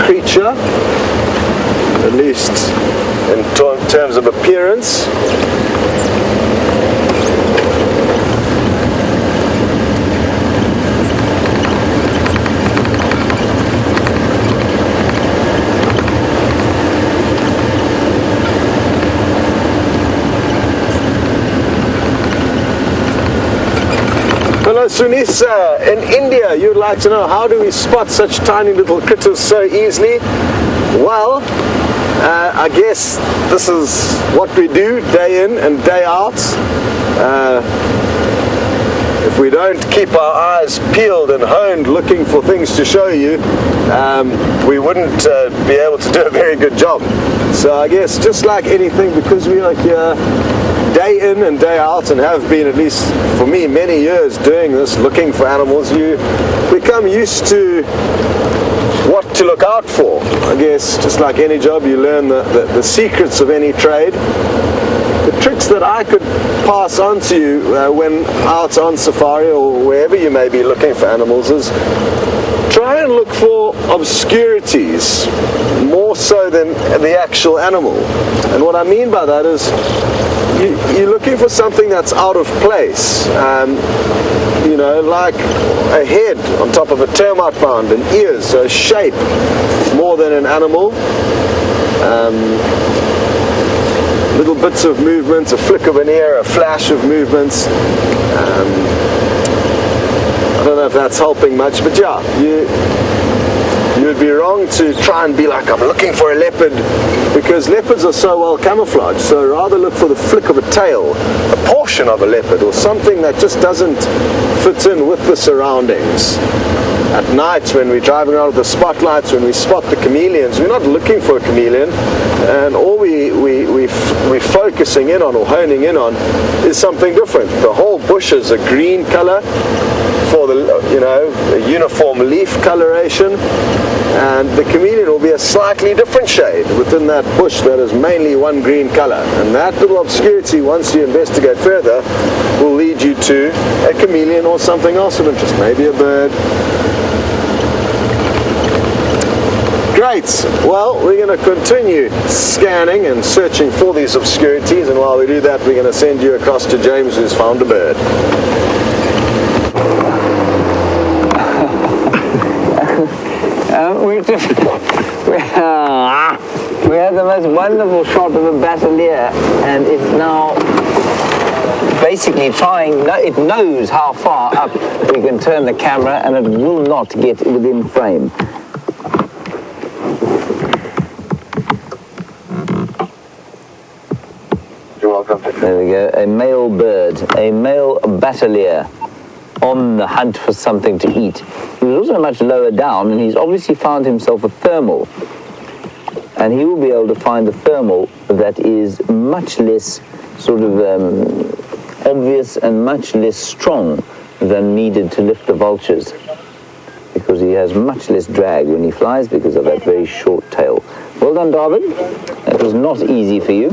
creature, at least in terms of appearance. Sunisa, in India, you'd like to know, how do we spot such tiny little critters so easily? Well, I guess this is what we do day in and day out. If we don't keep our eyes peeled and honed looking for things to show you, we wouldn't be able to do a very good job. So I guess just like anything, because we are here day in and day out and have been, at least for me, many years doing this, looking for animals, you become used to what to look out for. I guess just like any job, you learn the secrets of any trade. The tricks that I could pass on to you when out on safari or wherever you may be looking for animals is try and look for obscurities more so than the actual animal. And what I mean by that is you're looking for something that's out of place. You know, like a head on top of a termite mound, and ears, so a shape more than an animal. Little bits of movement, a flick of an ear, a flash of movements. I don't know if that's helping much, but yeah, you would be wrong to try and be like, I'm looking for a leopard, because leopards are so well camouflaged. So rather look for the flick of a tail, a portion of a leopard, or something that just doesn't fit in with the surroundings. At night, when we're driving around with the spotlights, when we spot the chameleons, we're not looking for a chameleon, and all we're focusing in on or honing in on is something different. The whole bush is a green color for the, you know, a uniform leaf coloration, and the chameleon will be a slightly different shade within that bush that is mainly one green color. And that little obscurity, once you investigate further, will lead you to a chameleon or something else of interest, maybe a bird. Great. Well, we're going to continue scanning and searching for these obscurities, and while we do that, we're going to send you across to James, who's found a bird. We had the most wonderful shot of a batalier, and it's now basically it knows how far up we can turn the camera, and it will not get within frame. You're welcome. There we go, a male bird, a male batalier on the hunt for something to eat. He was also much lower down, and he's obviously found himself a thermal. and he will be able to find the thermal that is much less sort of obvious and much less strong than needed to lift the vultures, because he has much less drag when he flies because of that very short tail. Well done, David. That was not easy for you.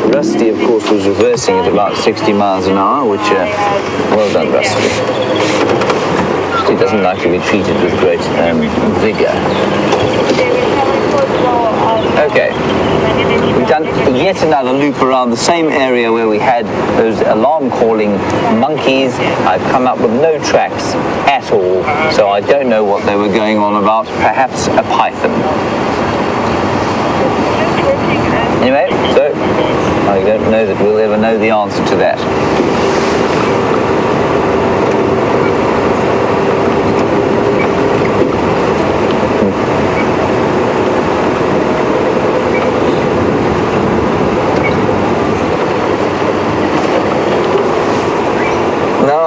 Rusty, of course, was reversing at about 60 miles an hour, which, well done, Rusty. He doesn't like to be treated with great vigor. Okay, we've done yet another loop around the same area where we had those alarm calling monkeys. I've come up with no tracks at all, so I don't know what they were going on about. Perhaps a python. Anyway, so I don't know that we'll ever know the answer to that.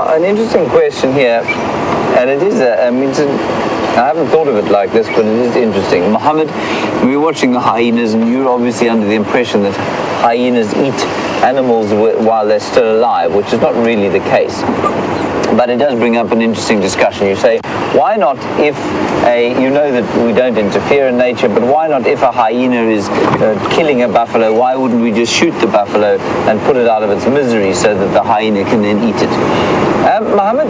An interesting question here, and it is I haven't thought of it like this, but it is interesting. Mohammed, we were watching the hyenas, and you're obviously under the impression that hyenas eat animals while they're still alive, which is not really the case. But it does bring up an interesting discussion. You say, why not if you know that we don't interfere in nature, but why not if a hyena is killing a buffalo, why wouldn't we just shoot the buffalo and put it out of its misery so that the hyena can then eat it? Mohammed,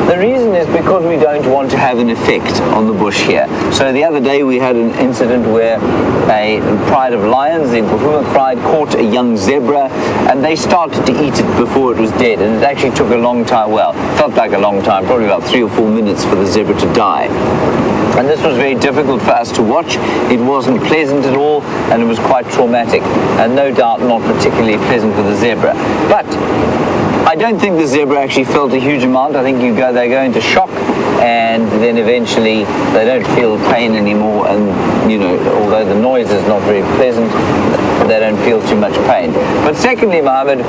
the reason is because we don't want to have an effect on the bush here. So the other day we had an incident where a pride of lions, the Nkuhuma pride, caught a young zebra, and they started to eat it before it was dead, and it actually took a long time. Well, felt like a long time, probably about 3 or 4 minutes for the zebra to die. And this was very difficult for us to watch. It wasn't pleasant at all, and it was quite traumatic, and no doubt not particularly pleasant for the zebra. But I don't think the zebra actually felt a huge amount. I think they go into shock, and then eventually they don't feel pain anymore, and although the noise is not very pleasant, they don't feel too much pain. But secondly, Mohammed,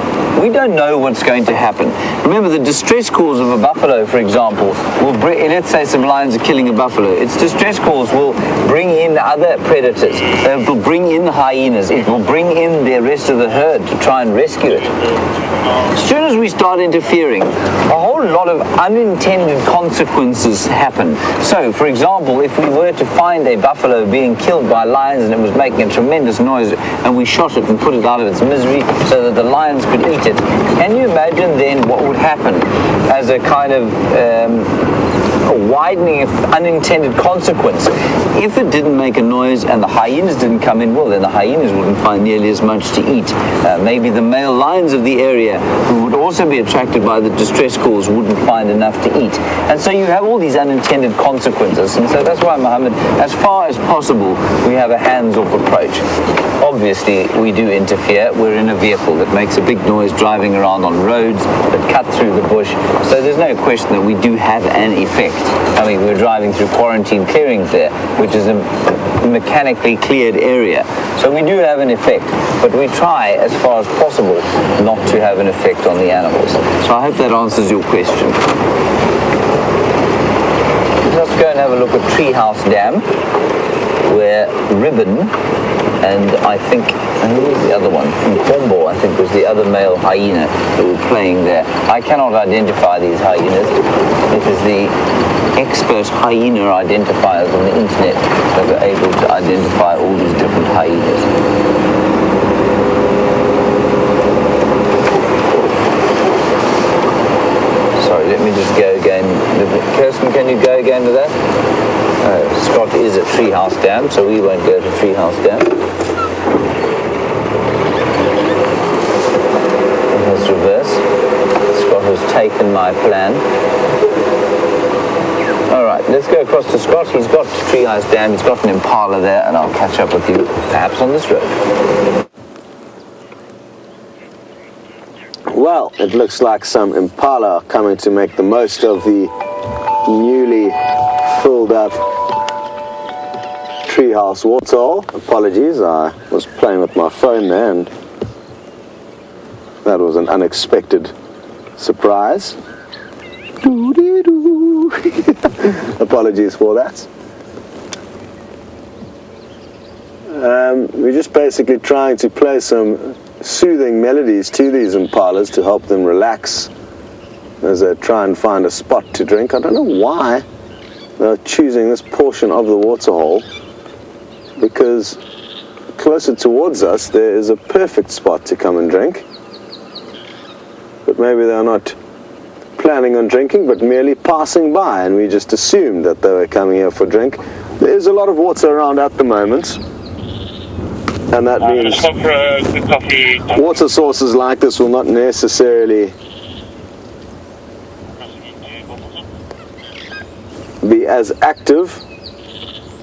we don't know what's going to happen. Remember, the distress calls of a buffalo, for example, will bring, let's say some lions are killing a buffalo, its distress calls will bring in other predators. It will bring in hyenas. It will bring in the rest of the herd to try and rescue it. As soon as we start interfering, a whole lot of unintended consequences happen. So, for example, if we were to find a buffalo being killed by lions and it was making a tremendous noise, and we shot it and put it out of its misery so that the lions could eat it, can you imagine then what would happen as a kind of a widening of unintended consequence? If it didn't make a noise and the hyenas didn't come in, well, then the hyenas wouldn't find nearly as much to eat. Maybe the male lions of the area, who would also be attracted by the distress calls, wouldn't find enough to eat. And so you have all these unintended consequences. And so that's why, Mohammed, as far as possible, we have a hands-off approach. Obviously, we do interfere. We're in a vehicle that makes a big noise driving around on roads that cut through the bush. So there's no question that we do have an effect. I mean, we're driving through quarantine clearings there, which is a mechanically cleared area. So we do have an effect, but we try as far as possible not to have an effect on the animals. So I hope that answers your question. Let's go and have a look at Treehouse Dam, where Ribbon and I think, who was the other one? Nkombo, I think, was the other male hyena that were playing there. I cannot identify these hyenas. It is the expert hyena identifiers on the internet that are able to identify all these different hyenas. Sorry, let me just go again. Kirsten, can you go again to that? Scott is at Treehouse Dam, so we won't go to Treehouse Dam. Let's reverse. Scott has taken my plan. Alright, let's go across to Scott. He's got Treehouse Dam, he's got an Impala there, and I'll catch up with you perhaps on this road. Well, it looks like some Impala are coming to make the most of the newly filled up Treehouse waterhole. Apologies, I was playing with my phone there and that was an unexpected surprise. Apologies for that. we're just basically trying to play some soothing melodies to these impalas to help them relax as they try and find a spot to drink. I don't know why they're choosing this portion of the waterhole, because closer towards us there is a perfect spot to come and drink. But maybe they're not planning on drinking, but merely passing by, and we just assumed that they were coming here for drink. There is a lot of water around at the moment, and that means water sources like this will not necessarily be as active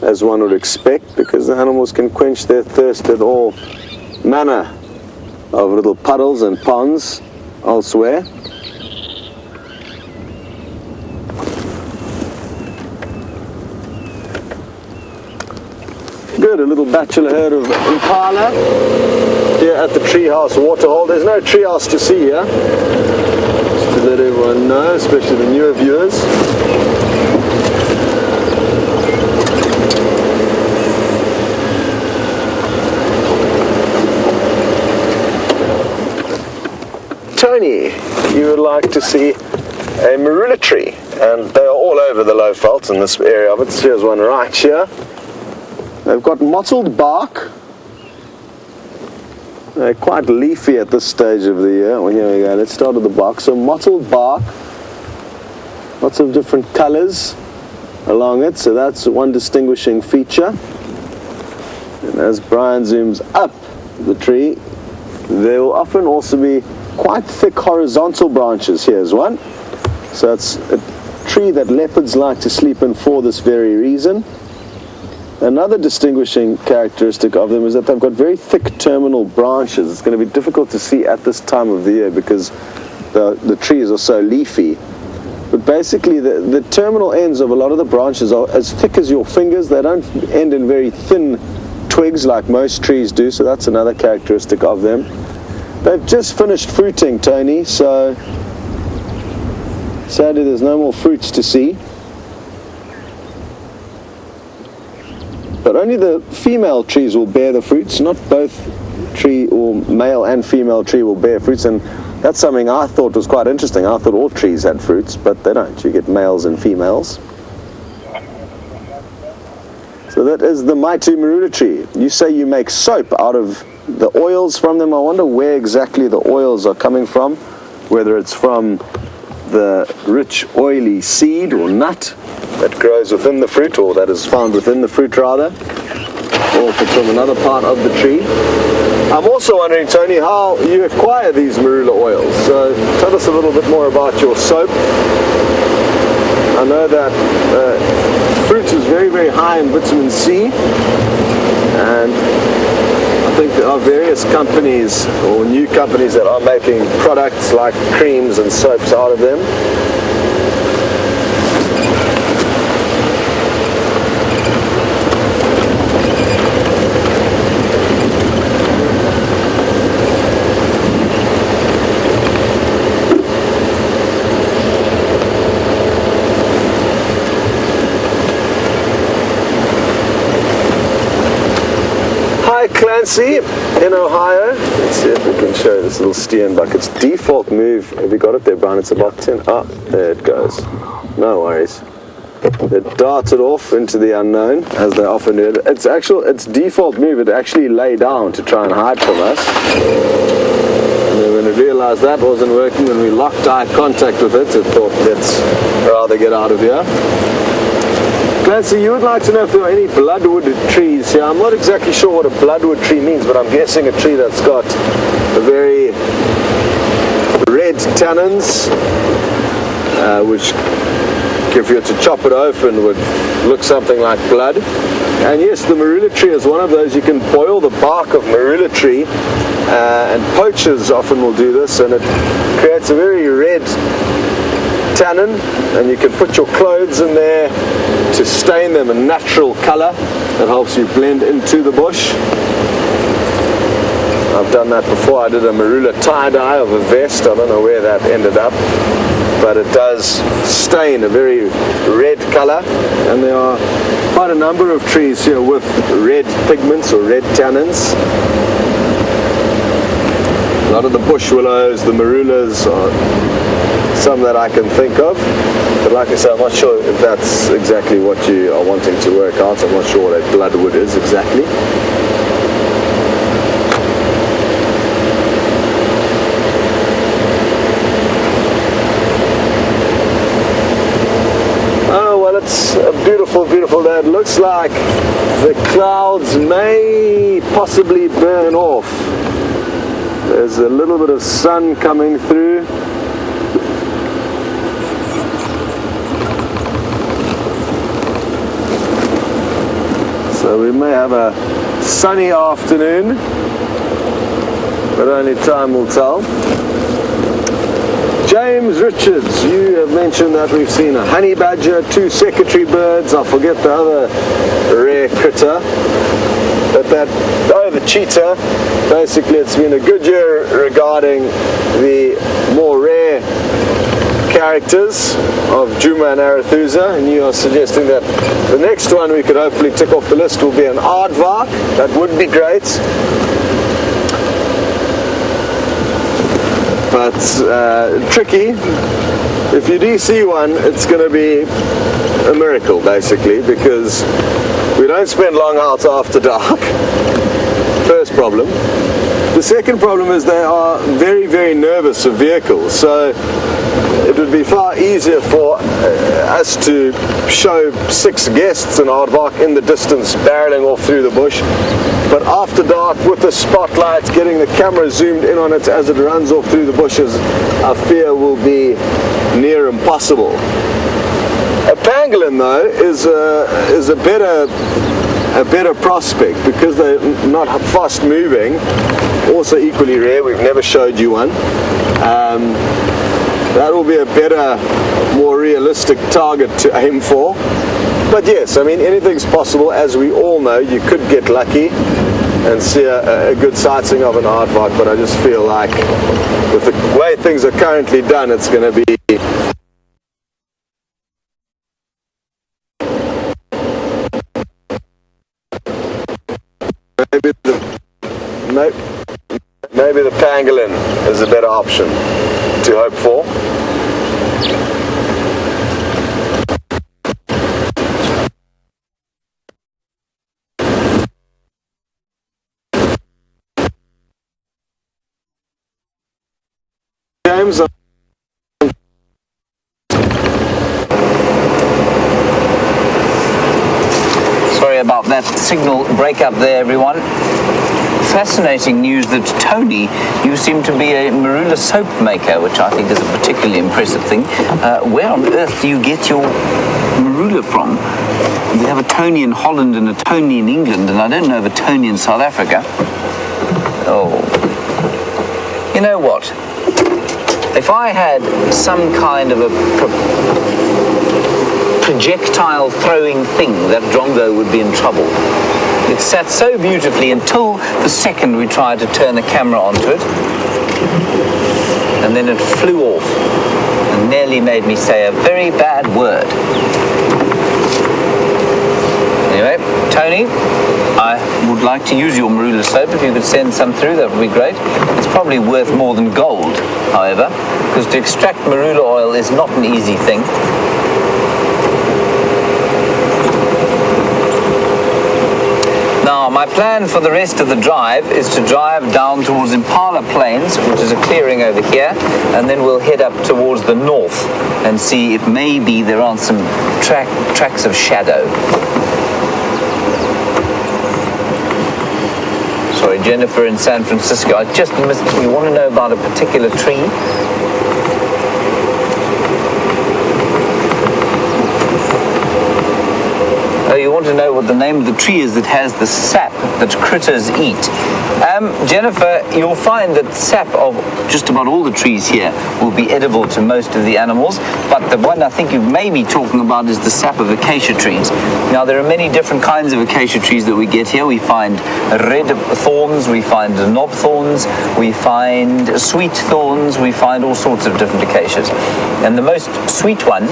as one would expect, because the animals can quench their thirst at all manner of little puddles and ponds elsewhere. Good, a little bachelor herd of impala here at the treehouse waterhole. There's no treehouse to see here, just to let everyone know, especially the newer viewers. Tony, you would like to see a marula tree, and they are all over the low veld in this area of it. Here's one right here. They've got mottled bark. They're quite leafy at this stage of the year. Well, here we go, let's start with the bark. So mottled bark, lots of different colors along it, so that's one distinguishing feature. And as Brian zooms up the tree, there will often also be quite thick horizontal branches. Here's one. So it's a tree that leopards like to sleep in for this very reason. Another distinguishing characteristic of them is that they've got very thick terminal branches. It's going to be difficult to see at this time of the year because the trees are so leafy. But basically the terminal ends of a lot of the branches are as thick as your fingers. They don't end in very thin twigs like most trees do, so that's another characteristic of them. They've just finished fruiting, Tony, so sadly there's no more fruits to see. But only the female trees will bear the fruits, not both tree or male and female tree will bear fruits, and that's something I thought was quite interesting. I thought all trees had fruits, but they don't. You get males and females. So that is the Maitu marula tree. You say you make soap out of the oils from them. I wonder where exactly the oils are coming from, whether it's from the rich oily seed or nut that grows within the fruit, or that is found within the fruit rather, or if it's from another part of the tree. I'm also wondering, Tony, how you acquire these marula oils. So tell us a little bit more about your soap. I know that fruit is very, very high in vitamin C, and I think there are various companies or new companies that are making products like creams and soaps out of them. Clancy in Ohio. Let's see if we can show this little steenbuck. Its default move, have you got it there, Brian? It's about 10. Ah, there it goes. No worries. It darted off into the unknown, as they often do. Its default move, it actually lay down to try and hide from us. And then when it realized that wasn't working, when we locked eye contact with it, it thought, let's rather get out of here. Clancy, you would like to know if there are any bloodwood trees here. I'm not exactly sure what a bloodwood tree means, but I'm guessing a tree that's got a very red tannins, which, if you were to chop it open, would look something like blood. And yes, the marula tree is one of those. You can boil the bark of marula tree, and poachers often will do this, and it creates a very red tannin, and you can put your clothes in there to stain them a natural color that helps you blend into the bush. I've done that before. I did a marula tie-dye of a vest. I don't know where that ended up, but it does stain a very red color, and there are quite a number of trees here with red pigments or red tannins. A lot of the bush willows, the marulas are some that I can think of, but like I said, I'm not sure if that's exactly what you are wanting to work out. I'm not sure what a bloodwood is exactly. It's a beautiful, beautiful day. It looks like the clouds may possibly burn off. There's a little bit of sun coming through. So we may have a sunny afternoon, but only time will tell. James Richards, you have mentioned that we've seen a honey badger, 2 secretary birds, I forget the other rare critter, but the cheetah, basically it's been a good year regarding the more rare characters of Djuma and Arathusa, and you are suggesting that the next one we could hopefully tick off the list will be an aardvark. That would be great. But tricky. If you do see one, it's going to be a miracle, basically, because we don't spend long out after dark. First problem. The second problem is they are very, very nervous of vehicles, so it would be far easier for us to show 6 guests an aardvark in the distance barreling off through the bush. But after dark, with the spotlight, getting the camera zoomed in on it as it runs off through the bushes, I fear will be near impossible. A pangolin, though, is a better prospect because they're not fast moving. Also equally rare. We've never showed you one. That will be a better, more realistic target to aim for. But yes, I mean, anything's possible. As we all know, you could get lucky and see a good sighting of an aardvark, but I just feel like with the way things are currently done, it's going to be maybe the pangolin is a better option to hope for. James, sorry about that signal breakup there, everyone. Fascinating news that Tony, you seem to be a marula soap maker, which I think is a particularly impressive thing. Where on earth do you get your marula from? We have a Tony in Holland and a Tony in England, and I don't know of a Tony in South Africa. Oh. You know what? If I had some kind of a projectile throwing thing, that drongo would be in trouble. It sat so beautifully until the second we tried to turn the camera onto it, and then it flew off and nearly made me say a very bad word. Anyway, Tony, I would like to use your marula soap. If you could send some through, that would be great. It's probably worth more than gold, however, because to extract marula oil is not an easy thing. Now, my plan for the rest of the drive is to drive down towards Impala Plains, which is a clearing over here, and then we'll head up towards the north and see if maybe there aren't some tracks of shadow. Sorry, Jennifer in San Francisco, I just missed, you want to know about a particular tree? Oh, you want to know what the name of the tree is that has the sap that critters eat? Jennifer, you'll find that sap of just about all the trees here will be edible to most of the animals, but the one I think you may be talking about is the sap of acacia trees. Now, there are many different kinds of acacia trees that we get here. We find red thorns, we find knob thorns, we find sweet thorns, we find all sorts of different acacias. And the most sweet one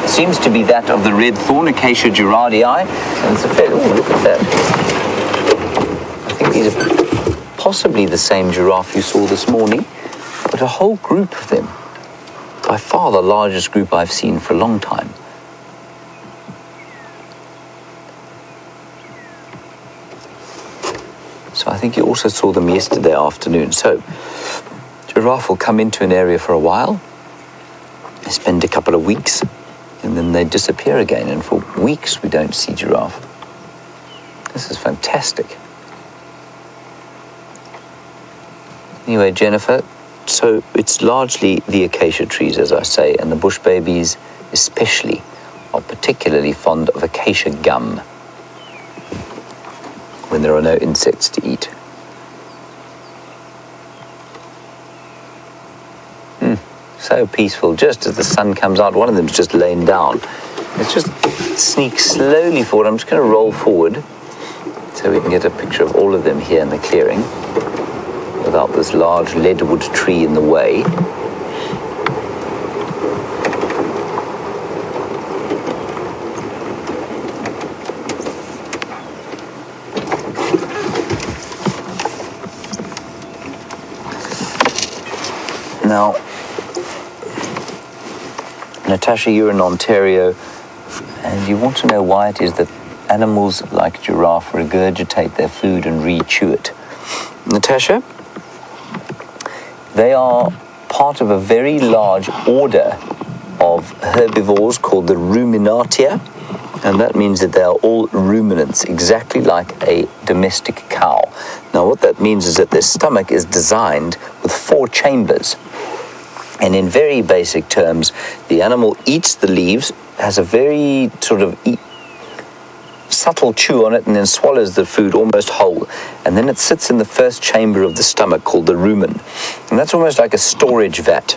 seems to be that of the red thorn, Acacia gerardii. And it's a fair, oh, look at that. I think these are possibly the same giraffe you saw this morning, but a whole group of them. By far the largest group I've seen for a long time. So I think you also saw them yesterday afternoon. So giraffe will come into an area for a while, they spend a couple of weeks, and then they disappear again, and for weeks we don't see giraffe. This is fantastic. Anyway, Jennifer, so it's largely the acacia trees, as I say, and the bush babies especially are particularly fond of acacia gum when there are no insects to eat. So peaceful. Just as the sun comes out, one of them's just laying down. Let's just sneak slowly forward. I'm just going to roll forward so we can get a picture of all of them here in the clearing without this large leadwood tree in the way. Now, Natasha, you're in Ontario, and you want to know why it is that animals like giraffe regurgitate their food and re-chew it. Natasha, they are part of a very large order of herbivores called the ruminatia, and that means that they are all ruminants, exactly like a domestic cow. Now, what that means is that their stomach is designed with 4 chambers. And in very basic terms, the animal eats the leaves, has a very sort of subtle chew on it, and then swallows the food almost whole. And then it sits in the first chamber of the stomach called the rumen. And that's almost like a storage vat.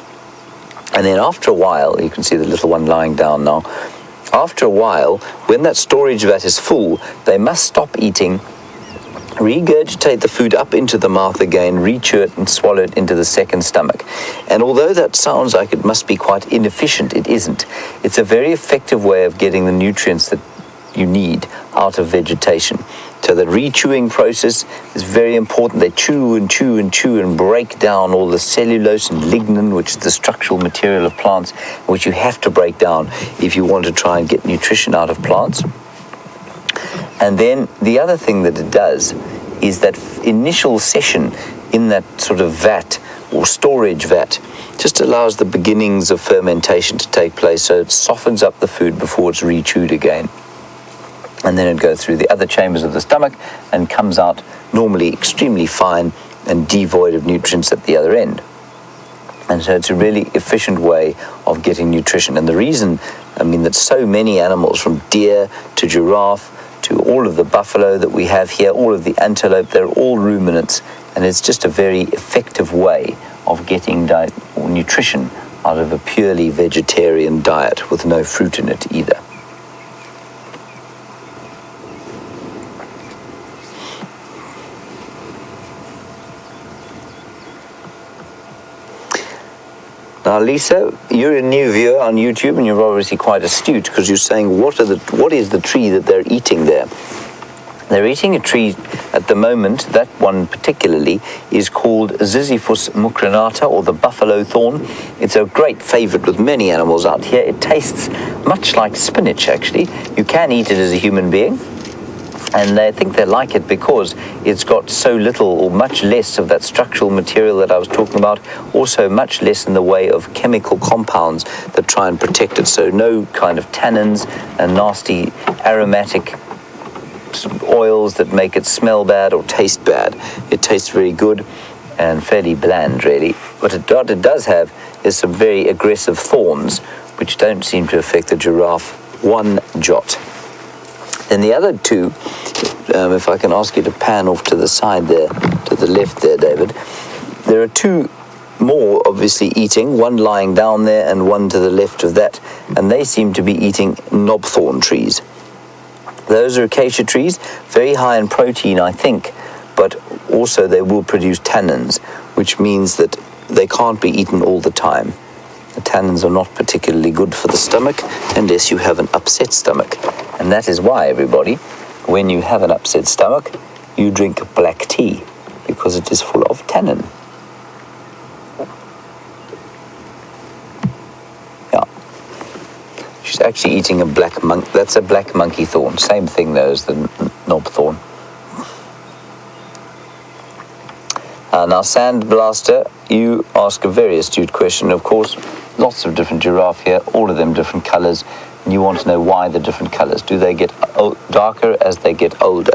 And then after a while, you can see the little one lying down now. After a while, when that storage vat is full, they must stop eating, regurgitate the food up into the mouth again, re-chew it and swallow it into the second stomach. And although that sounds like it must be quite inefficient, it isn't. It's a very effective way of getting the nutrients that you need out of vegetation. So the re-chewing process is very important. They chew and chew and chew and break down all the cellulose and lignin, which is the structural material of plants, which you have to break down if you want to try and get nutrition out of plants. And then the other thing that it does is that initial session in that sort of vat or storage vat just allows the beginnings of fermentation to take place, so it softens up the food before it's re-chewed again. And then it goes through the other chambers of the stomach and comes out normally extremely fine and devoid of nutrients at the other end. And so it's a really efficient way of getting nutrition. And the reason, that so many animals, from deer to giraffe to all of the buffalo that we have here, all of the antelope, they're all ruminants. And it's just a very effective way of getting nutrition out of a purely vegetarian diet with no fruit in it either. Now, Lisa, you're a new viewer on YouTube, and you're obviously quite astute, because you're saying, what is the tree that they're eating there? They're eating a tree at the moment. That one particularly is called Ziziphus mucronata, or the buffalo thorn. It's a great favorite with many animals out here. It tastes much like spinach, actually. You can eat it as a human being. And they think they like it because it's got so little or much less of that structural material that I was talking about, also much less in the way of chemical compounds that try and protect it. So no kind of tannins and nasty aromatic oils that make it smell bad or taste bad. It tastes very good and fairly bland, really. What it does have is some very aggressive thorns, which don't seem to affect the giraffe one jot. Then the other two if I can ask you to pan off to the side there, to the left there, David, there are two more obviously eating, one lying down there and one to the left of that, and they seem to be eating knobthorn trees. Those are acacia trees, very high in protein, I think, but also they will produce tannins, which means that they can't be eaten all the time. The tannins are not particularly good for the stomach unless you have an upset stomach. And that is why, everybody, when you have an upset stomach, you drink black tea, because it is full of tannin. Yeah. She's actually eating a black monk. That's a black monkey thorn. Same thing, though, as the knob thorn. Now, Sand Blaster, you ask a very astute question, of course. Lots of different giraffe here, all of them different colors. And you want to know why the different colors. Do they get darker as they get older?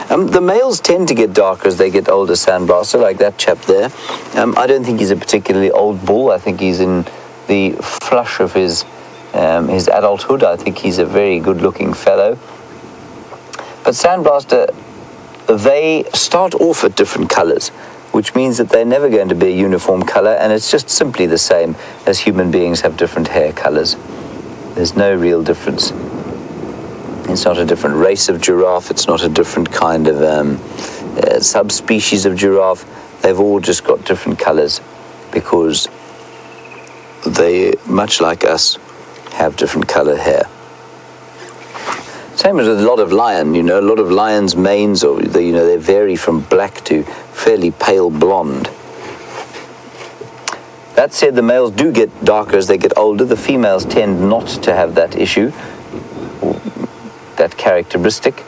The males tend to get darker as they get older, Sand Blaster, like that chap there. I don't think he's a particularly old bull. I think he's in the flush of his adulthood. I think he's a very good-looking fellow. But Sand Blaster, they start off at different colors, which means that they're never going to be a uniform color, and it's just simply the same as human beings have different hair colors. There's no real difference. It's not a different race of giraffe, it's not a different kind of subspecies of giraffe. They've all just got different colors because they, much like us, have different color hair. Same as with a lot of lion, a lot of lions' manes, or they vary from black to fairly pale blonde. That said, the males do get darker as they get older. The females tend not to have that issue, or that characteristic.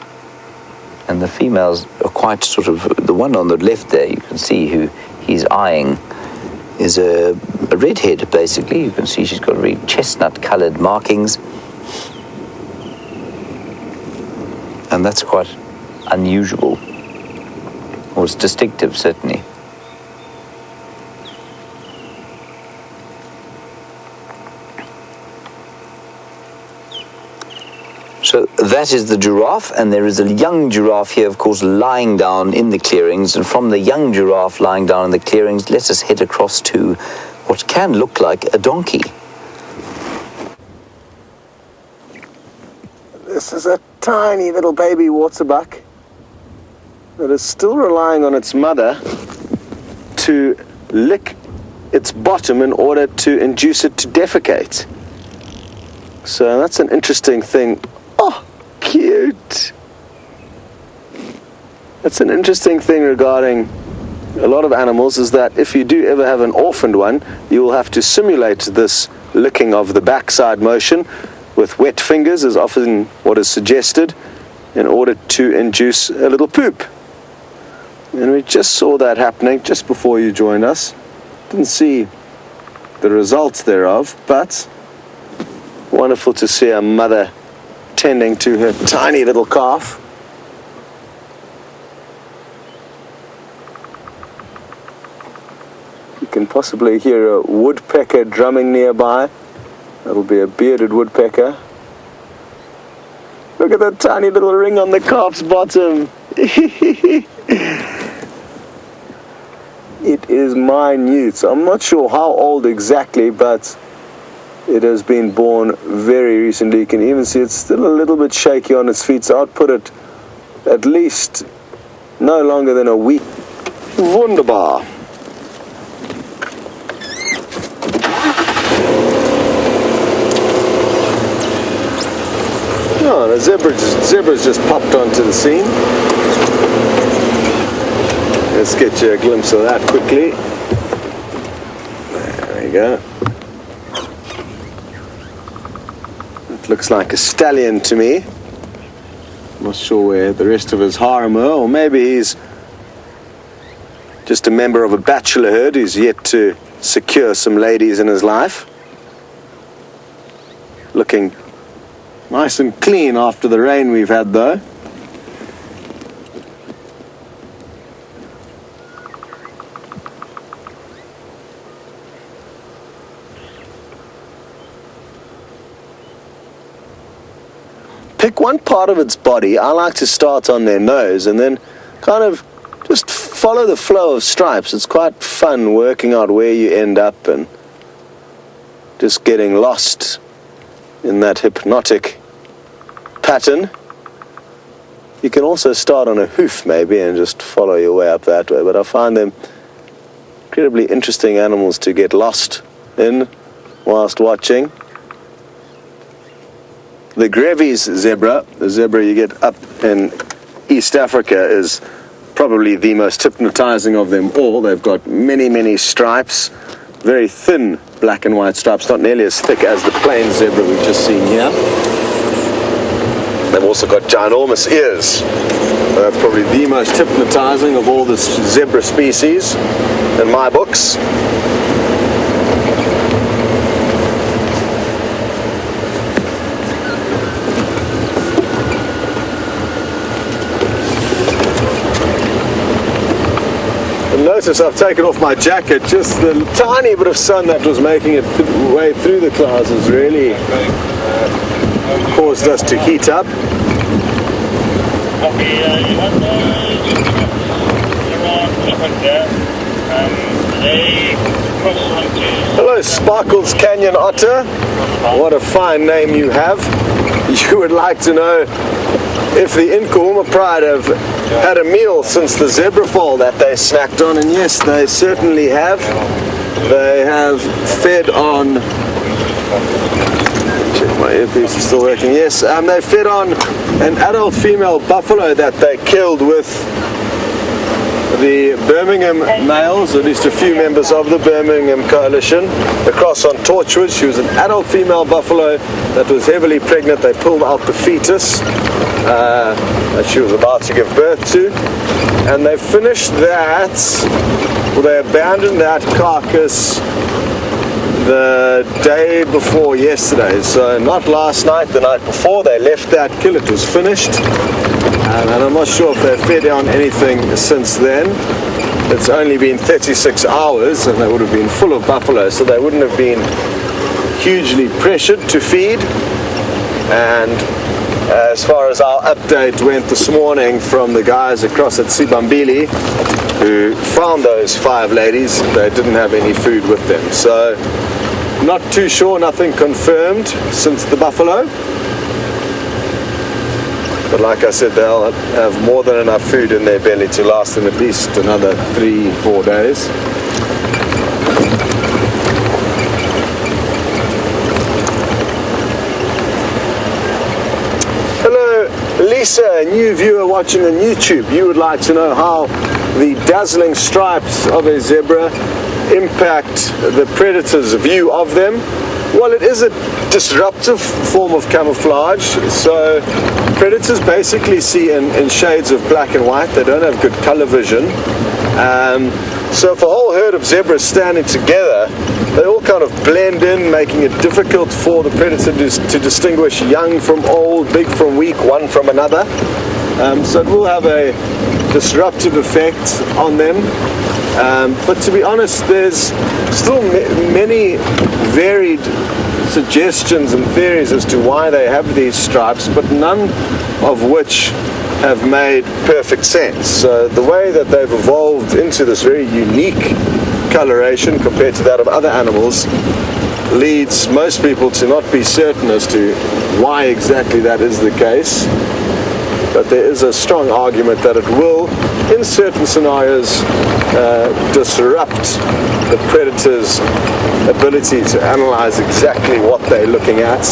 And the females are quite sort of, the one on the left there, you can see who he's eyeing, is a redhead, basically. You can see she's got very chestnut-colored markings. And that's quite unusual, or it's distinctive, certainly. So that is the giraffe, and there is a young giraffe here, of course, lying down in the clearings, and from the young giraffe lying down in the clearings, let us head across to what can look like a donkey. This is a tiny little baby waterbuck that is still relying on its mother to lick its bottom in order to induce it to defecate. So that's an interesting thing. Oh, cute! That's an interesting thing regarding a lot of animals, is that if you do ever have an orphaned one, you will have to simulate this licking of the backside motion with wet fingers, is often what is suggested, in order to induce a little poop. And we just saw that happening just before you joined us. Didn't see the results thereof, but wonderful to see a mother tending to her tiny little calf. You can possibly hear a woodpecker drumming nearby. That'll be a bearded woodpecker. Look at that tiny little ring on the calf's bottom. It is minute. So I'm not sure how old exactly, but it has been born very recently. You can even see it's still a little bit shaky on its feet, so I'd put it at least no longer than a week. Wunderbar. Oh, the zebra's just popped onto the scene. Let's get you a glimpse of that quickly. There we go. It looks like a stallion to me. Not sure where the rest of his harem are, or maybe he's just a member of a bachelor herd who's yet to secure some ladies in his life. Looking nice and clean after the rain we've had, though. pick one part of its body. I like to start on their nose and then kind of just follow the flow of stripes. It's quite fun working out where you end up and just getting lost in that hypnotic pattern. You can also start on a hoof maybe and just follow your way up that way, but I find them incredibly interesting animals to get lost in whilst watching. The Grevy's zebra, the zebra you get up in East Africa, is probably the most hypnotizing of them all. They've got many, many stripes, very thin black and white stripes, not nearly as thick as the plain zebra we've just seen here. They've also got ginormous ears. They're probably the most hypnotizing of all the zebra species in my books. Notice I've taken off my jacket. Just the tiny bit of sun that was making it way through the clouds has really caused us to heat up. Hello, Sparkles Canyon Otter. What a fine name you have. You would like to know if the Nkuhuma Pride have had a meal since the zebra fall that they snacked on, and yes, they certainly have. They have fed on, check my earpiece is still working, yes, they fed on an adult female buffalo that they killed with the Birmingham males, at least a few members of the Birmingham Coalition, across on Torchwood. She was an adult female buffalo that was heavily pregnant. They pulled out the fetus that she was about to give birth to, and they finished that, well, they abandoned that carcass the day before yesterday. So not last night, the night before. They left that kill. It was finished, and I'm not sure if they've fed on anything since then. It's only been 36 hours and they would have been full of buffalo, so they wouldn't have been hugely pressured to feed. And as far as our update went this morning from the guys across at Sibambili who found those 5 ladies, they didn't have any food with them. So not too sure, nothing confirmed since the buffalo. But like I said, they'll have more than enough food in their belly to last them at least another 3-4 days. Hello, Lisa, a new viewer watching on YouTube. You would like to know how the dazzling stripes of a zebra impact the predator's view of them. Well, it is a disruptive form of camouflage, so predators basically see in shades of black and white. They don't have good color vision. So if a whole herd of zebras standing together, they all kind of blend in, making it difficult for the predator to distinguish young from old, big from weak, one from another. So it will have a disruptive effect on them. But to be honest, there's still many varied suggestions and theories as to why they have these stripes, but none of which have made perfect sense. So the way that they've evolved into this very unique coloration compared to that of other animals leads most people to not be certain as to why exactly that is the case. But there is a strong argument that it will, in certain scenarios, disrupt the predator's ability to analyze exactly what they're looking at.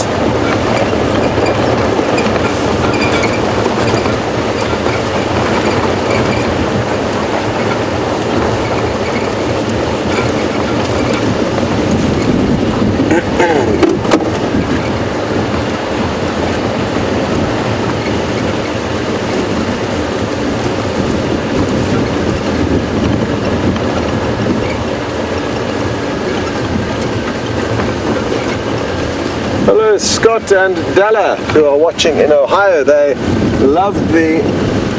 Hello, Scott and Della, who are watching in Ohio. They loved the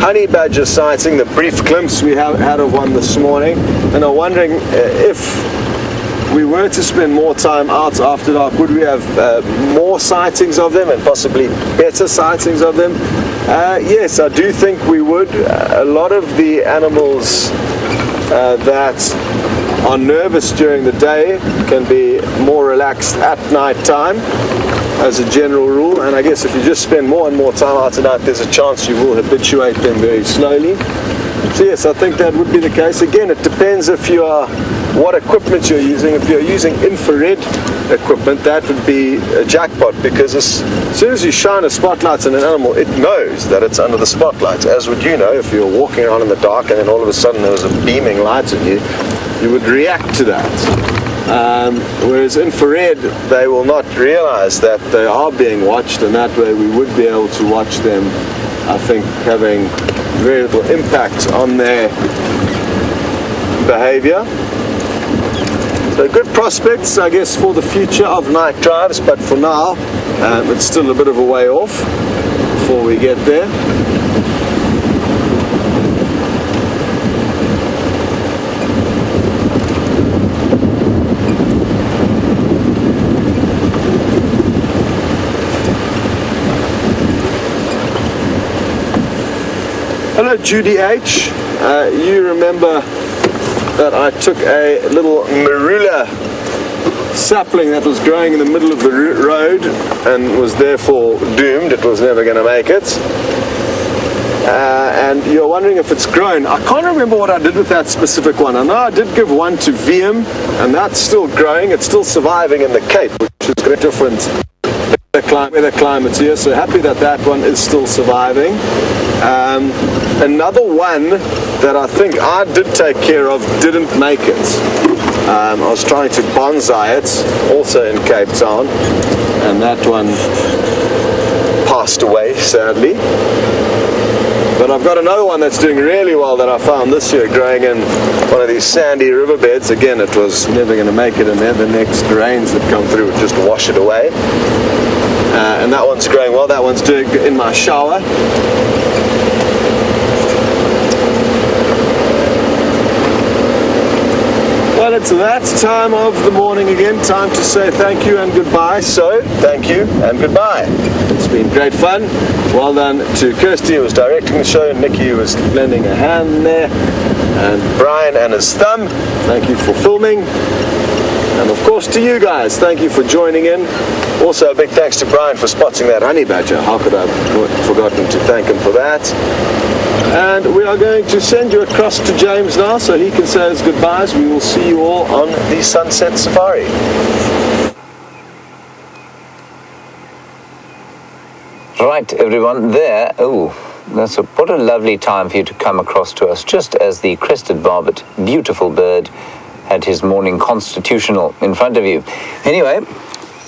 honey badger sighting, the brief glimpse we have had of one this morning, and are wondering if we were to spend more time out after dark, would we have more sightings of them and possibly better sightings of them? Yes, I do think we would. A lot of the animals that are nervous during the day can be more relaxed at night time as a general rule, and I guess if you just spend more and more time out at night, there's a chance you will habituate them very slowly. So yes, I think that would be the case. Again, it depends if you are, what equipment you're using. If you're using infrared equipment, that would be a jackpot, because as soon as you shine a spotlight on an animal, it knows that it's under the spotlight, as would you know if you're walking around in the dark and then all of a sudden there was a beaming light at you, you would react to that. Whereas infrared, they will not realize that they are being watched, and that way we would be able to watch them, I think, having very little impact on their behavior. So good prospects, I guess, for the future of night drives, but for now, it's still a bit of a way off before we get there. Hello Judy H. You remember that I took a little marula sapling that was growing in the middle of the road and was therefore doomed. It was never going to make it. And you're wondering if it's grown. I can't remember what I did with that specific one. I know I did give one to VM, and that's still growing. It's still surviving in the Cape, which is very different weather climates here, so happy that that one is still surviving. Another one that I think I did take care of didn't make it. I was trying to bonsai it, also in Cape Town, and that one passed away, sadly. But I've got another one that's doing really well that I found this year, growing in one of these sandy riverbeds. Again, it was never going to make it, and then the next rains that come through would just wash it away. And that one's growing well. That one's doing in my shower. Well, it's that time of the morning again. Time to say thank you and goodbye. So, thank you and goodbye. It's been great fun. Well done to Kirsty, who was directing the show, and Nikki, who was lending a hand there, and Brian and his thumb. Thank you for filming. And of course to you guys, thank you for joining in. Also a big thanks to Brian for spotting that honey badger. How could I have forgotten to thank him for that? And we are going to send you across to James now so he can say his goodbyes. We will see you all on the Sunset Safari. Right, everyone, there. Oh, what a lovely time for you to come across to us, just as the crested barbet, beautiful bird, had his morning constitutional in front of you. Anyway,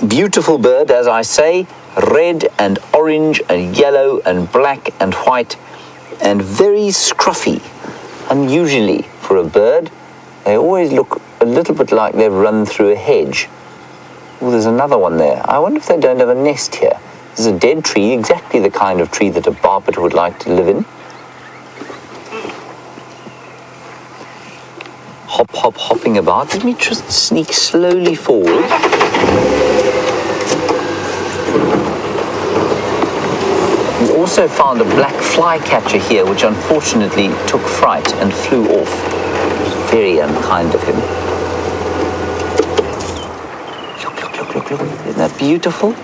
beautiful bird, as I say, red and orange and yellow and black and white, and very scruffy. Unusually for a bird, they always look a little bit like they've run through a hedge. Oh, there's another one there. I wonder if they don't have a nest here. There's a dead tree, exactly the kind of tree that a barbet would like to live in. Hop, hop, hopping about. Let me just sneak slowly forward. We also found a black flycatcher here, which unfortunately took fright and flew off. It was very unkind of him. Look, look, look, look, look. Isn't that beautiful?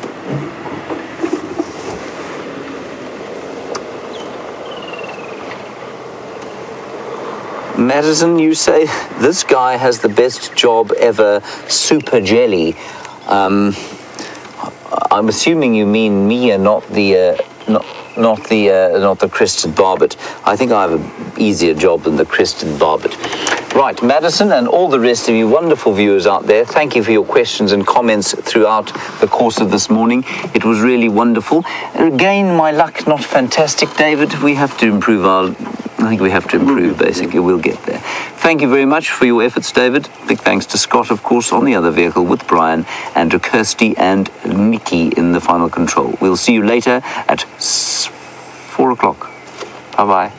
Madison, you say this guy has the best job ever, super jelly. I'm assuming you mean me and not the crested barbet. I think I have an easier job than the crested barbet. Right, Madison and all the rest of you wonderful viewers out there, thank you for your questions and comments throughout the course of this morning. It was really wonderful. Again, my luck not fantastic, David. We have to improve I think we have to improve, basically. We'll get there. Thank you very much for your efforts, David. Big thanks to Scott, of course, on the other vehicle with Brian, and to Kirsty and Nikki in the final control. We'll see you later at 4 o'clock. Bye-bye.